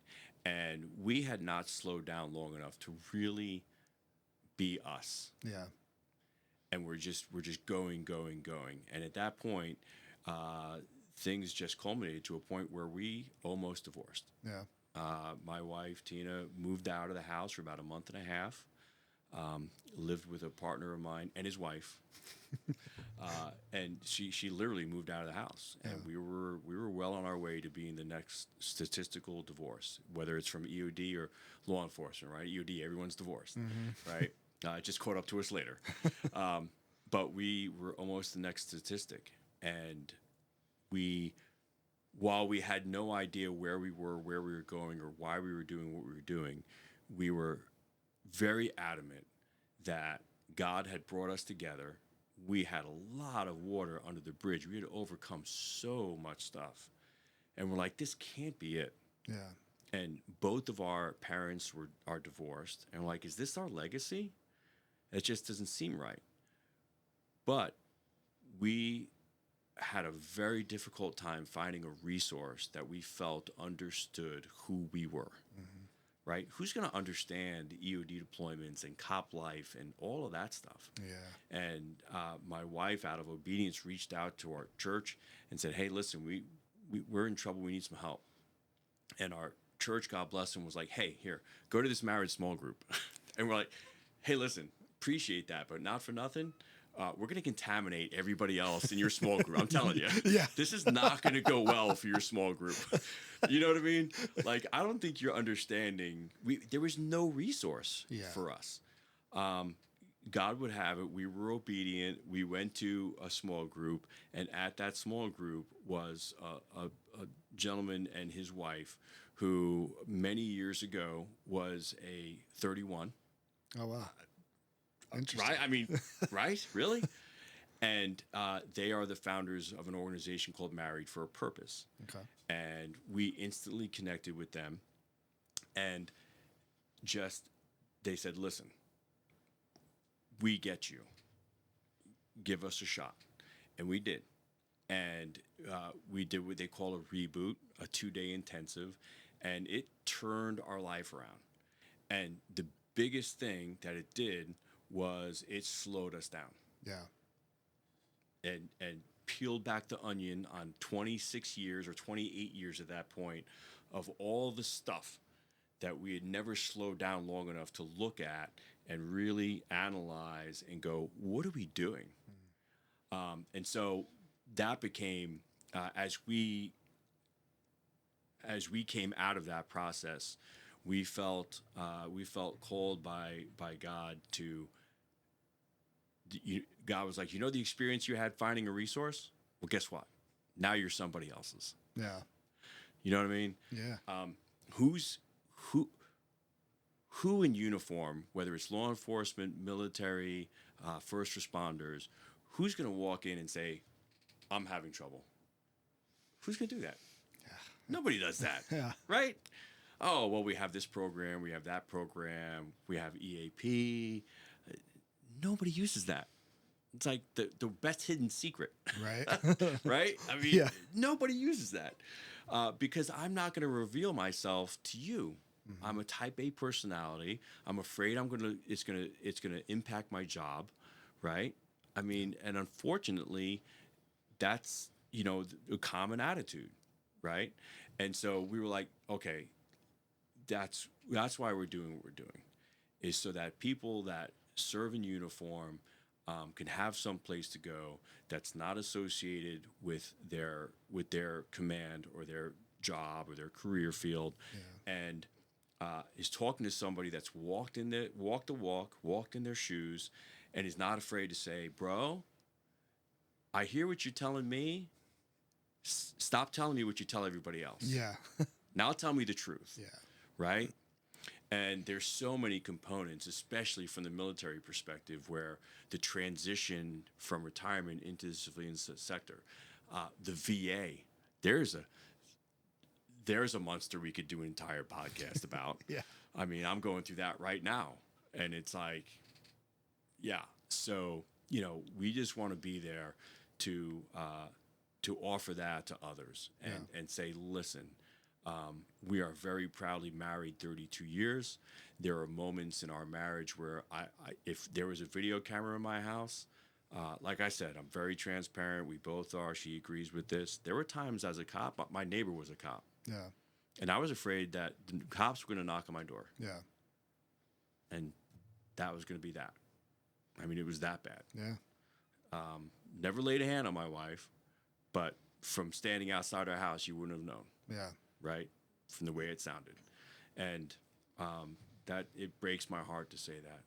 and we had not slowed down long enough to really be us. Yeah. And we're just going. And at that point, things just culminated to a point where we almost divorced. Yeah. My wife, Tina, moved out of the house for about a month and a half, lived with a partner of mine and his wife. And she literally moved out of the house. And we were well on our way to being the next statistical divorce, whether it's from EOD or law enforcement, right? EOD, everyone's divorced, right? It just caught up to us later. But we were almost the next statistic. And while we had no idea where we were going, or why we were doing what we were doing, we were very adamant that God had brought us together. We had a lot of water under the bridge. We had to overcome so much stuff. And we're like, this can't be it. Yeah. And both of our parents are divorced. And we're like, is this our legacy? It just doesn't seem right. But we had a very difficult time finding a resource that we felt understood who we were, right? Who's going to understand the EOD deployments and cop life and all of that stuff? Yeah. And my wife, out of obedience, reached out to our church and said, hey, listen, we're in trouble. We need some help. And our church, God bless them, was like, hey, here, go to this marriage small group. And we're like, hey, listen, appreciate that, but not for nothing. We're going to contaminate everybody else in your small group. I'm telling you, this is not going to go well for your small group. You know what I mean? Like, I don't think you're understanding. There was no resource for us. God would have it. We were obedient. We went to a small group, and at that small group was a gentleman and his wife who many years ago was a 31. Oh, wow. Interesting. Right? I mean, right? Really? And they are the founders of an organization called Married for a Purpose. Okay. And we instantly connected with them. And they said, listen, we get you. Give us a shot. And we did. And we did what they call a reboot, a 2-day intensive. And it turned our life around. And the biggest thing that it did was it slowed us down. Yeah. And peeled back the onion on 26 years or 28 years at that point of all the stuff that we had never slowed down long enough to look at and really analyze and go, what are we doing? And so that became, as we came out of that process, we felt called by God to. God was like, the experience you had finding a resource? Well, guess what? Now you're somebody else's. Yeah. You know what I mean? Yeah. Who in uniform, whether it's law enforcement, military, first responders, who's going to walk in and say, I'm having trouble? Who's going to do that? Yeah. Nobody does that. Yeah. Right? Oh, well, we have this program, we have that program, we have EAP. Nobody uses that. It's like the best hidden secret. Right. Right? I mean, nobody uses that because I'm not going to reveal myself to you. Mm-hmm. I'm a type A personality. I'm afraid it's gonna impact my job, right? I mean, and unfortunately, that's a common attitude, right? And so we were like, okay, that's why we're doing what we're doing, is so that people that serve in uniform can have some place to go that's not associated with their command or their job or their career field, and is talking to somebody that's walked the walk, walked in their shoes, and is not afraid to say, bro, I hear what you're telling me. Stop telling me what you tell everybody else. Yeah. Now tell me the truth. Yeah. Right? And there's so many components, especially from the military perspective, where the transition from retirement into the civilian sector, the VA, there's a monster we could do an entire podcast about. Yeah. I mean, I'm going through that right now. And it's like, yeah. So, we just want to be there to offer that to others and say, listen, we are very proudly married 32 years. There are moments in our marriage where if there was a video camera in my house, like I said, I'm very transparent. We both are. She agrees with this. There were times as a cop, my neighbor was a cop. Yeah. And I was afraid that the cops were going to knock on my door. Yeah. And that was going to be that. I mean, it was that bad. Yeah. Never laid a hand on my wife, but from standing outside our house, you wouldn't have known. Yeah. Right? From the way it sounded. And that it breaks my heart to say that.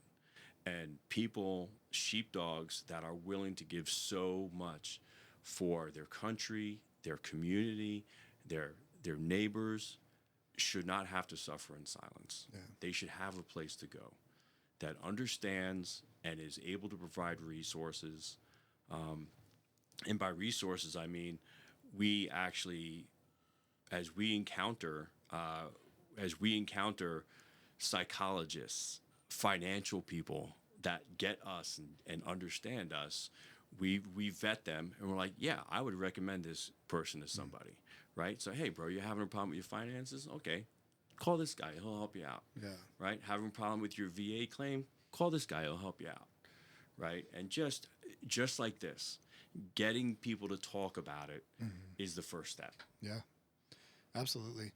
And people, sheepdogs that are willing to give so much for their country, their community, their neighbors, should not have to suffer in silence. Yeah. They should have a place to go that understands and is able to provide resources. And by resources, I mean, we actually, as we encounter psychologists, financial people that get us and understand us, we vet them and we're like, yeah, I would recommend this person to somebody, right? So, hey, bro, you're having a problem with your finances? Okay, call this guy. He'll help you out. Yeah. Right? Having a problem with your VA claim? Call this guy. He'll help you out. Right? And just like this, getting people to talk about it is the first step. Yeah, absolutely.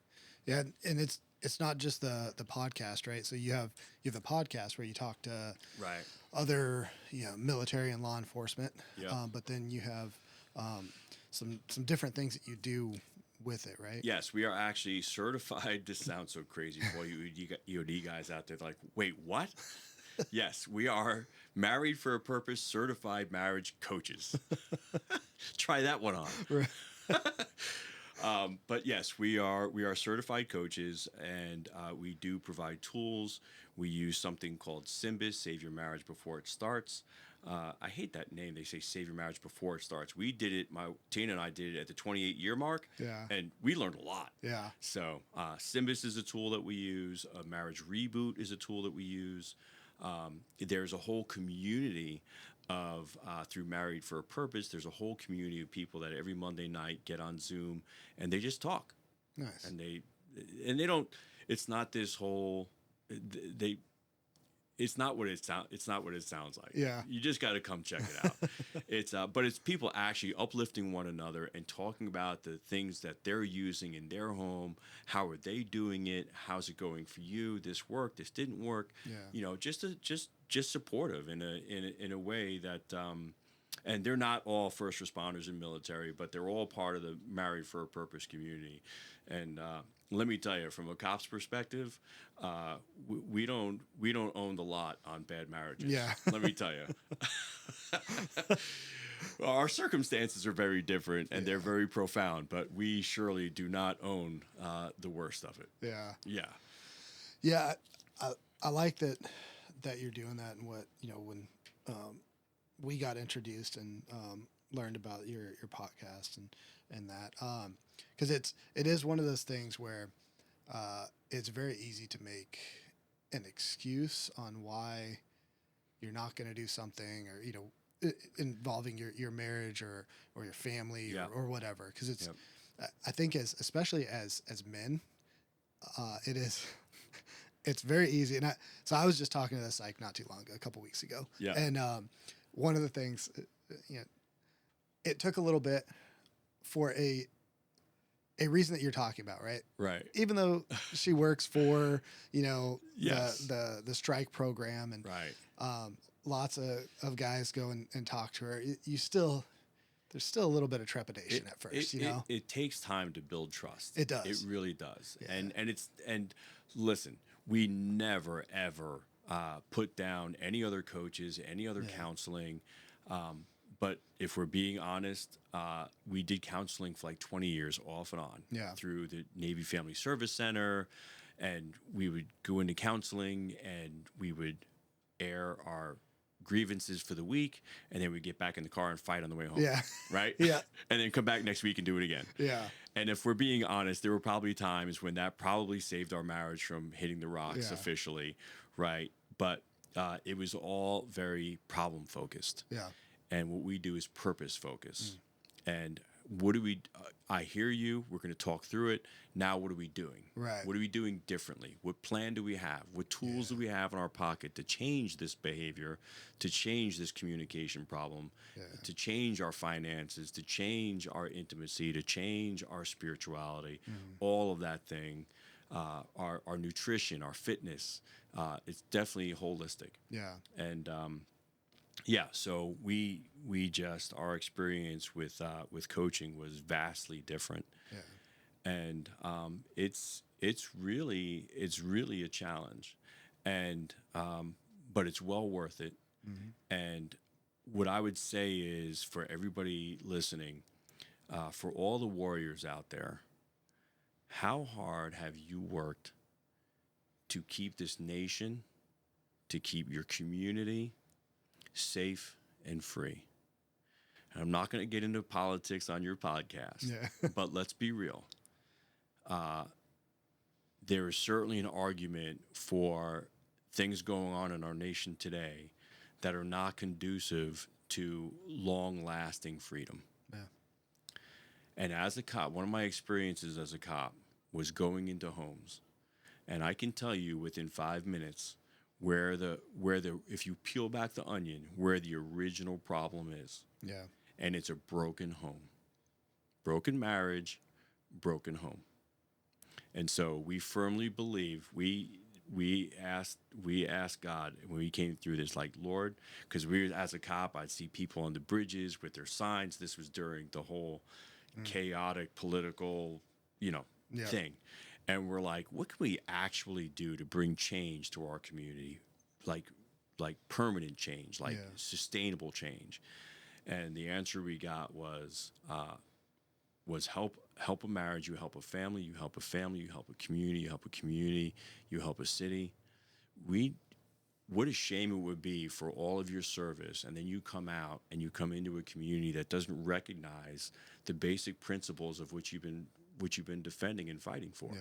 Yeah, and it's not just the podcast, right? So you have the podcast where you talk to other military and law enforcement, but then you have some different things that you do with it, right? Yes, we are actually certified. This sounds so crazy for all you EOD guys out there. Like, wait, what? Yes, we are married for a purpose, certified marriage coaches. Try that one on. Right. But yes, we are certified coaches, and we do provide tools. We use something called SYMBIS, Save Your Marriage Before It Starts. I hate that name. They say Save Your Marriage Before It Starts. We did it, Tina and I did it at the 28-year mark, and we learned a lot. Yeah. So SYMBIS is a tool that we use. A marriage reboot is a tool that we use. There's a whole community of through Married for a Purpose. There's a whole community of people that every Monday night get on Zoom and they just talk. Nice. And they don't. It's not this whole. It's not what it sounds. It's not what it sounds like. Yeah. You just got to come check it out. But it's people actually uplifting one another and talking about the things that they're using in their home. How are they doing it? How's it going for you? This worked. This didn't work. Yeah. Just supportive in a way that. And they're not all first responders and military, but they're all part of the Married for a Purpose community. And let me tell you, from a cop's perspective, we don't own the lot on bad marriages. Yeah. Let me tell you. Our circumstances are very different, and they're very profound, but we surely do not own the worst of it. Yeah. Yeah. Yeah. I like that you're doing that, and what, when we got introduced and learned about your podcast and that, because it is one of those things where it's very easy to make an excuse on why you're not going to do something, or involving your marriage or your family or whatever. Because it's I think especially as men, it is. It's very easy, and so I was just talking to this not too long ago, a couple weeks ago, and one of the things, it took a little bit for a reason that you're talking about, right? Right. Even though she works for, the strike program, and lots of guys go and talk to her, there's still a little bit of trepidation at first, It takes time to build trust. It does. It really does. Yeah. And listen, we never ever put down any other coaches, any other counseling. But if we're being honest, we did counseling for like 20 years off and on through the Navy Family Service Center. And we would go into counseling and we would air our grievances for the week, and then we get back in the car and fight on the way home. Yeah. Right? Yeah. And then come back next week and do it again. Yeah. And if we're being honest, there were probably times when that probably saved our marriage from hitting the rocks Yeah. officially, right? But it was all very problem focused. Yeah. And what we do is purpose focus. And what do we, I hear you, we're going to talk through it. Now, what are we doing? Right. What are we doing differently? What plan do we have? What tools do we have in our pocket to change this behavior, to change this communication problem, to change our finances, to change our intimacy, to change our spirituality, all of that thing, our nutrition, our fitness. It's definitely holistic. Yeah. And, yeah, so we just, our experience with coaching was vastly different. Yeah. And it's really a challenge, and but it's well worth it. And what I would say is, for everybody listening, for all the warriors out there, how hard have you worked to keep this nation, to keep your community safe and free? And I'm not going to get into politics on your podcast, but let's be real. There is certainly an argument for things going on in our nation today that are not conducive to long-lasting freedom. Yeah. And as a cop, one of my experiences as a cop was going into homes, and I can tell you within 5 minutes where the if you peel back the onion, where the original problem is. Yeah. And it's a broken home, broken marriage, broken home. And so we firmly believe, we asked God when we came through this, like, Lord, because as a cop, I'd see people on the bridges with their signs. This was during the whole chaotic political, thing. And we're like, what can we actually do to bring change to our community? Like permanent change, like sustainable change. And the answer we got was help a marriage, you help a family, you help a family, you help a community, you help a community, you help a city. What a shame it would be for all of your service, and then you come out and you come into a community that doesn't recognize the basic principles of which you've been defending and fighting for,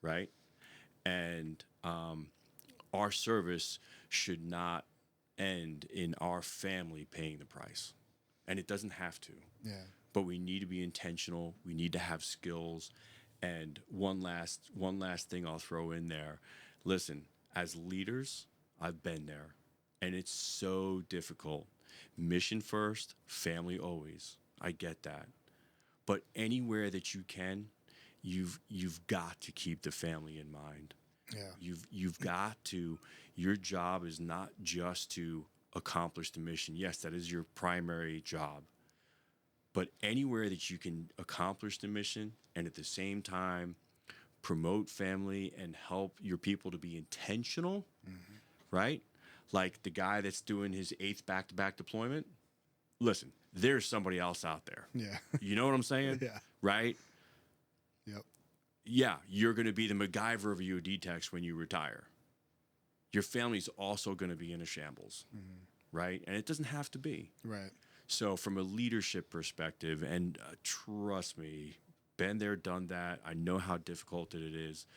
right? And our service should not end in our family paying the price, and it doesn't have to. Yeah. But we need to be intentional. We need to have skills. And one last thing I'll throw in there. Listen, as leaders, I've been there, and it's so difficult. Mission first, family always. I get that. But anywhere that you can, you've got to keep the family in mind. Yeah. You've got to. Your job is not just to accomplish the mission. Yes, that is your primary job. But anywhere that you can accomplish the mission and at the same time promote family and help your people to be intentional, right? Like the guy that's doing his 8th back-to-back deployment. Listen, there's somebody else out there. Yeah. You know what I'm saying? Yeah. Right? Yep. Yeah, you're going to be the MacGyver of EOD techs when you retire. Your family's also going to be in a shambles, right? And it doesn't have to be. Right. So from a leadership perspective, and trust me, been there, done that. I know how difficult it is,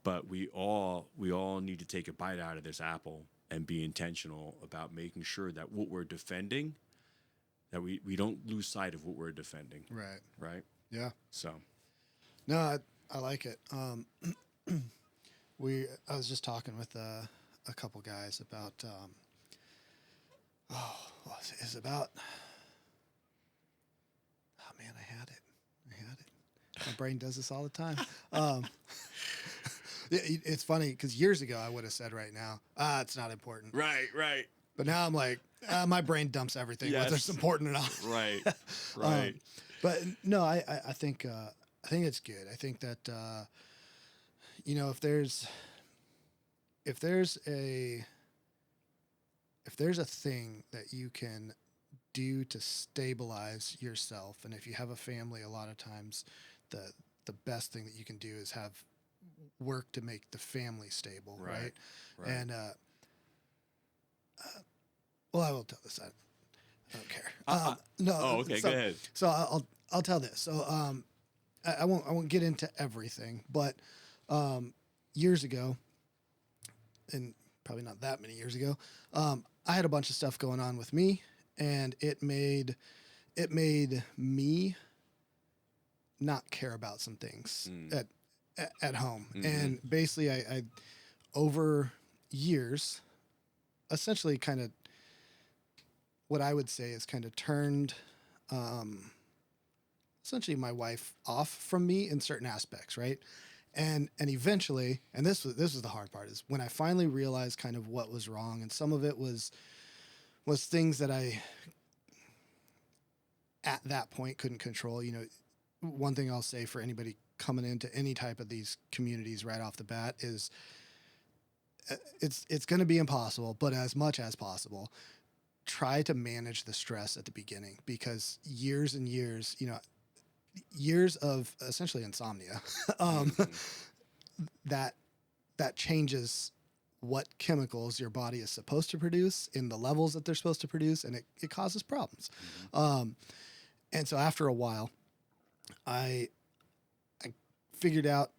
but we all need to take a bite out of this apple and be intentional about making sure that what we're defending, that we don't lose sight of what we're defending. Right. Right. Yeah. So. No, I like it. I was just talking with a couple guys about. It's about. Oh man, I had it. My brain does this all the time. It's funny because years ago I would have said right now, it's not important. Right. But now I'm like, my brain dumps everything, whether it's important or not. Right. But no, I think it's good. I think that if there's a thing that you can do to stabilize yourself, and if you have a family, a lot of times the best thing that you can do is have work to make the family stable, right? And Well, I will tell this. I don't care. No. Oh, okay. So, Go ahead. So I'll tell this. So I won't get into everything, but years ago, and probably not that many years ago, I had a bunch of stuff going on with me, and it made me not care about some things at home. Mm-hmm. And basically I over years, essentially kind of what I would say is kind of turned essentially my wife off from me in certain aspects, right? And eventually, and this was the hard part, is when I finally realized kind of what was wrong, and some of it was things that I at that point couldn't control. You know, one thing I'll say for anybody coming into any type of these communities right off the bat is it's going to be impossible, but as much as possible, try to manage the stress at the beginning, because years and years, years of essentially insomnia, that changes what chemicals your body is supposed to produce in the levels that they're supposed to produce, and it causes problems. And so after a while, I figured out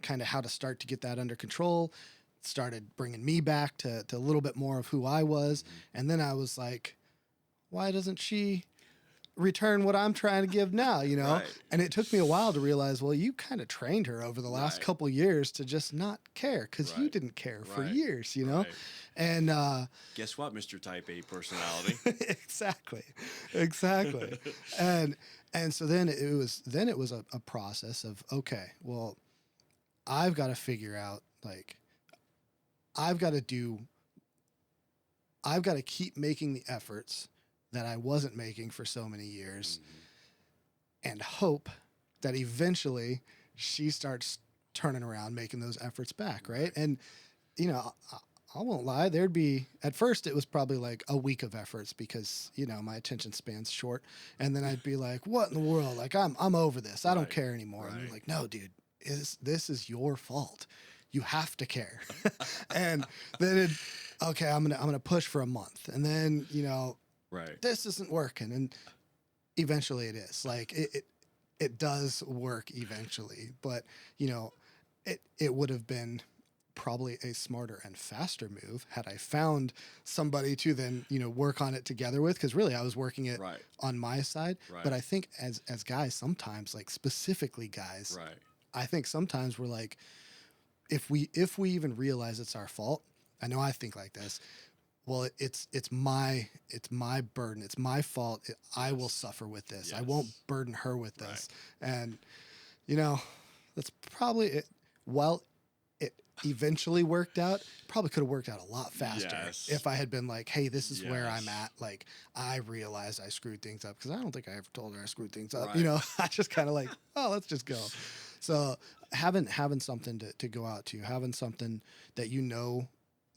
kind of how to start to get that under control, started bringing me back to a little bit more of who I was. And then I was like, why doesn't she return what I'm trying to give now, Right. And it took me a while to realize, well, you kind of trained her over the last couple years to just not care, because you didn't care for years, Right. And guess what, Mr. Type A personality? Exactly. And so then it was a process of, okay, well, I've got to figure out, like, I've got to keep making the efforts that I wasn't making for so many years, and hope that eventually she starts turning around, making those efforts back. Right. And, I won't lie. At first it was probably like a week of efforts, because, my attention span's short. And then I'd be like, what in the world? Like, I'm over this. I don't care anymore. And I'm like, no, dude, this is your fault. You have to care. And then okay, I'm going to push for a month. And then, right, this isn't working. And eventually it is. Like, it does work eventually, but it would have been probably a smarter and faster move had I found somebody to then, work on it together with. Cause really I was working it on my side, but I think as guys, sometimes, like, specifically guys, I think sometimes we're like, if we even realize it's our fault, I know I think like this, well, it's my burden. It's my fault. I will suffer with this. I won't burden her with this. And, that's probably it. While it eventually worked out, probably could have worked out a lot faster if I had been like, hey, this is where I'm at. Like, I realized I screwed things up, because I don't think I ever told her I screwed things up. I just kind of like, oh, let's just go. So having something to go out to, having something that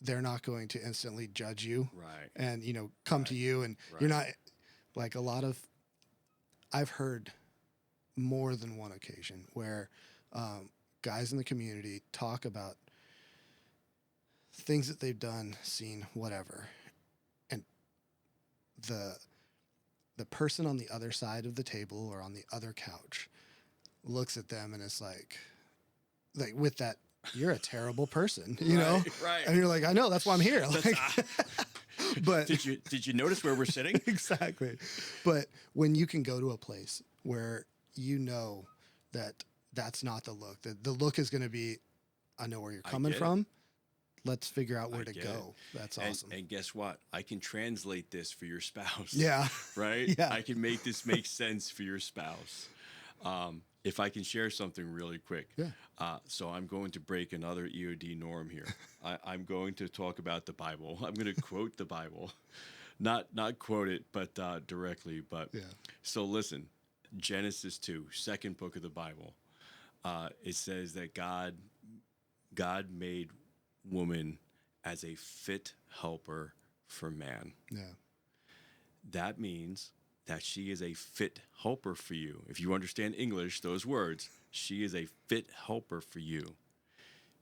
they're not going to instantly judge you, and come to you, and you're not like I've heard more than one occasion where guys in the community talk about things that they've done, seen, whatever, and the person on the other side of the table or on the other couch looks at them and is like with that, you're a terrible person, know? Right. And you're like, I know, that's why I'm here. Like, but did you notice where we're sitting? Exactly. But when you can go to a place where that that's not the look, the look is going to be, I know where you're coming from. Let's figure out where to go. That's awesome. And guess what? I can translate this for your spouse. Yeah. Right? Yeah. I can make this make sense for your spouse. If I can share something really quick. Yeah. So I'm going to break another EOD norm here. I'm going to talk about the Bible. I'm going to quote the Bible. Not quote it, but directly. But So listen, Genesis 2, second book of the Bible. It says that God made woman as a fit helper for man. Yeah. That means that she is a fit helper for you. If you understand English, those words, she is a fit helper for you.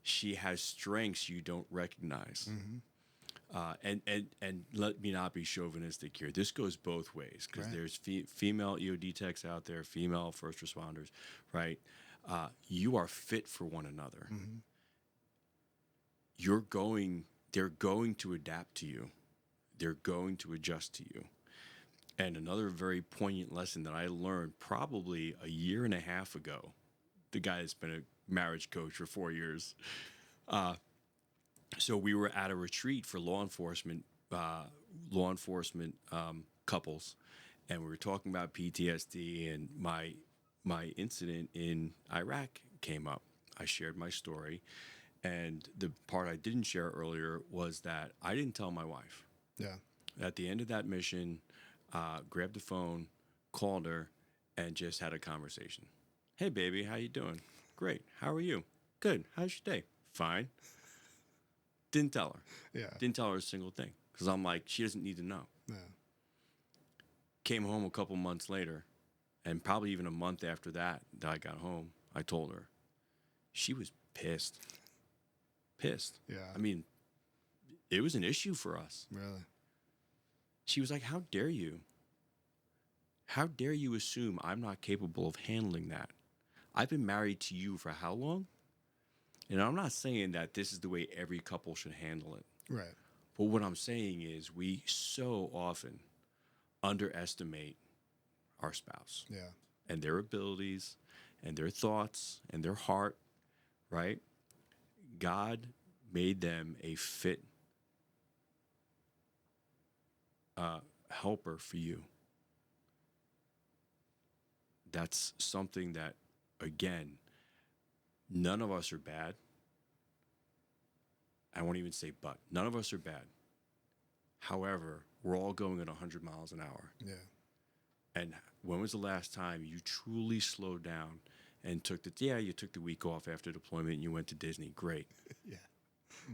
She has strengths you don't recognize. And let me not be chauvinistic here. This goes both ways because Right. there's female EOD techs out there, female first responders, right? You are fit for one another. Mm-hmm. They're going to adapt to you. They're going to adjust to you. And another very poignant lesson that I learned probably a year and a half ago, the guy that's been a marriage coach for 4 years. So we were at a retreat for law enforcement couples, and we were talking about PTSD, and my incident in Iraq came up. I shared my story, and the part I didn't share earlier was that I didn't tell my wife. Yeah. At the end of that mission, grabbed the phone, called her, and just had a conversation. Hey, baby, how you doing? Great. How are you? Good. How's your day? Fine. Didn't tell her. Yeah. Didn't tell her a single thing because I'm like, she doesn't need to know. Yeah. Came home a couple months later, and probably even a month after that I got home, I told her. She was pissed. Pissed. Yeah. I mean, it was an issue for us. Really? She was like, how dare you? How dare you assume I'm not capable of handling that? I've been married to you for how long? And I'm not saying that this is the way every couple should handle it. Right. But what I'm saying is we so often underestimate our spouse. Yeah. And their abilities and their thoughts and their heart, right? God made them a fit helper for you. That's something that, again, none of us are bad. I won't even say but. None of us are bad. However, we're all going at 100 miles an hour. Yeah. And when was the last time you truly slowed down and you took the week off after deployment and you went to Disney? Great. Yeah.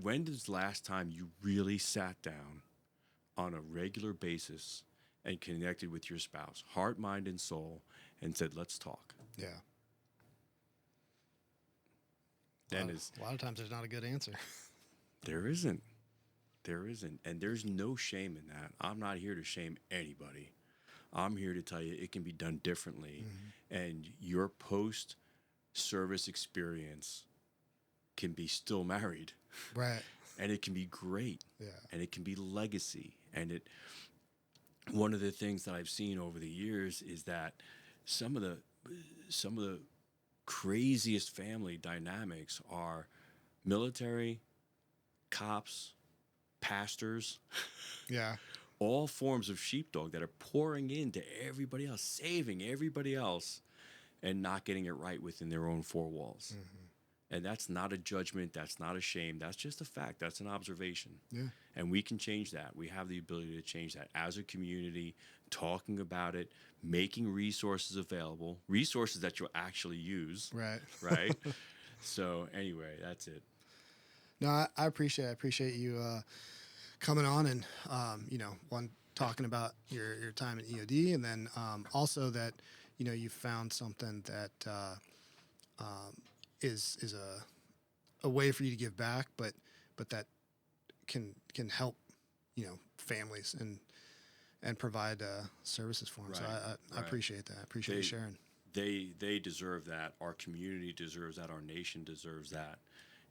When was the last time you really sat down on a regular basis and connected with your spouse, heart, mind, and soul, and said, let's talk? Yeah. Then A lot of times there's not a good answer. There isn't. There isn't. And there's no shame in that. I'm not here to shame anybody. I'm here to tell you it can be done differently. Mm-hmm. And your post-service experience can be still married. Right. And it can be great. Yeah. And it can be legacy. And one of the things that I've seen over the years is that some of the craziest family dynamics are military, cops, pastors. Yeah. All forms of sheepdog that are pouring into everybody else, saving everybody else, and not getting it right within their own four walls. Mm-hmm. And that's not a judgment. That's not a shame. That's just a fact. That's an observation. Yeah. And we can change that. We have the ability to change that as a community, talking about it, making resources available, resources that you'll actually use. Right. Right. So anyway, that's it. No, I appreciate you coming on and, talking about your time at EOD, and then also that, you found something that is a way for you to give back, but that can help, families and provide services for them. Right, So I appreciate that. I appreciate you sharing. They deserve that. Our community deserves that. Our nation deserves that.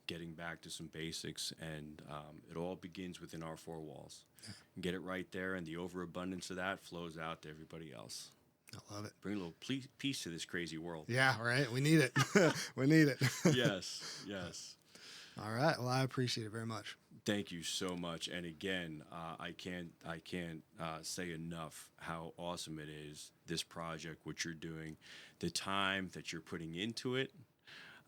Getting back to some basics, and it all begins within our four walls. Yeah. Get it right there, and the overabundance of that flows out to everybody else. I love it. Bring a little peace to this crazy world. Yeah, right. We need it. We need it. Yes. All right. Well, I appreciate it very much. Thank you so much. And again, I can't say enough how awesome it is, this project, what you're doing, the time that you're putting into it.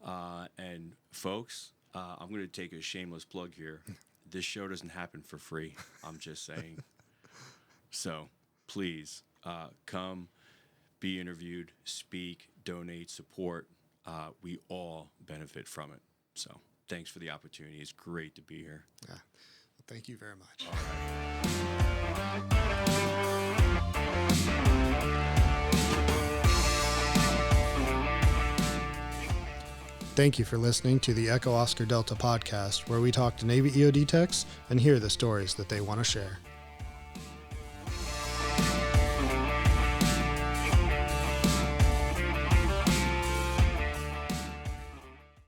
And folks, I'm going to take a shameless plug here. This show doesn't happen for free. I'm just saying. So please come, be interviewed, speak, donate, support. We all benefit from it. So thanks for the opportunity. It's great to be here. Yeah. Well, thank you very much. All right. Thank you for listening to the Echo Oscar Delta podcast, where we talk to Navy EOD techs and hear the stories that they want to share.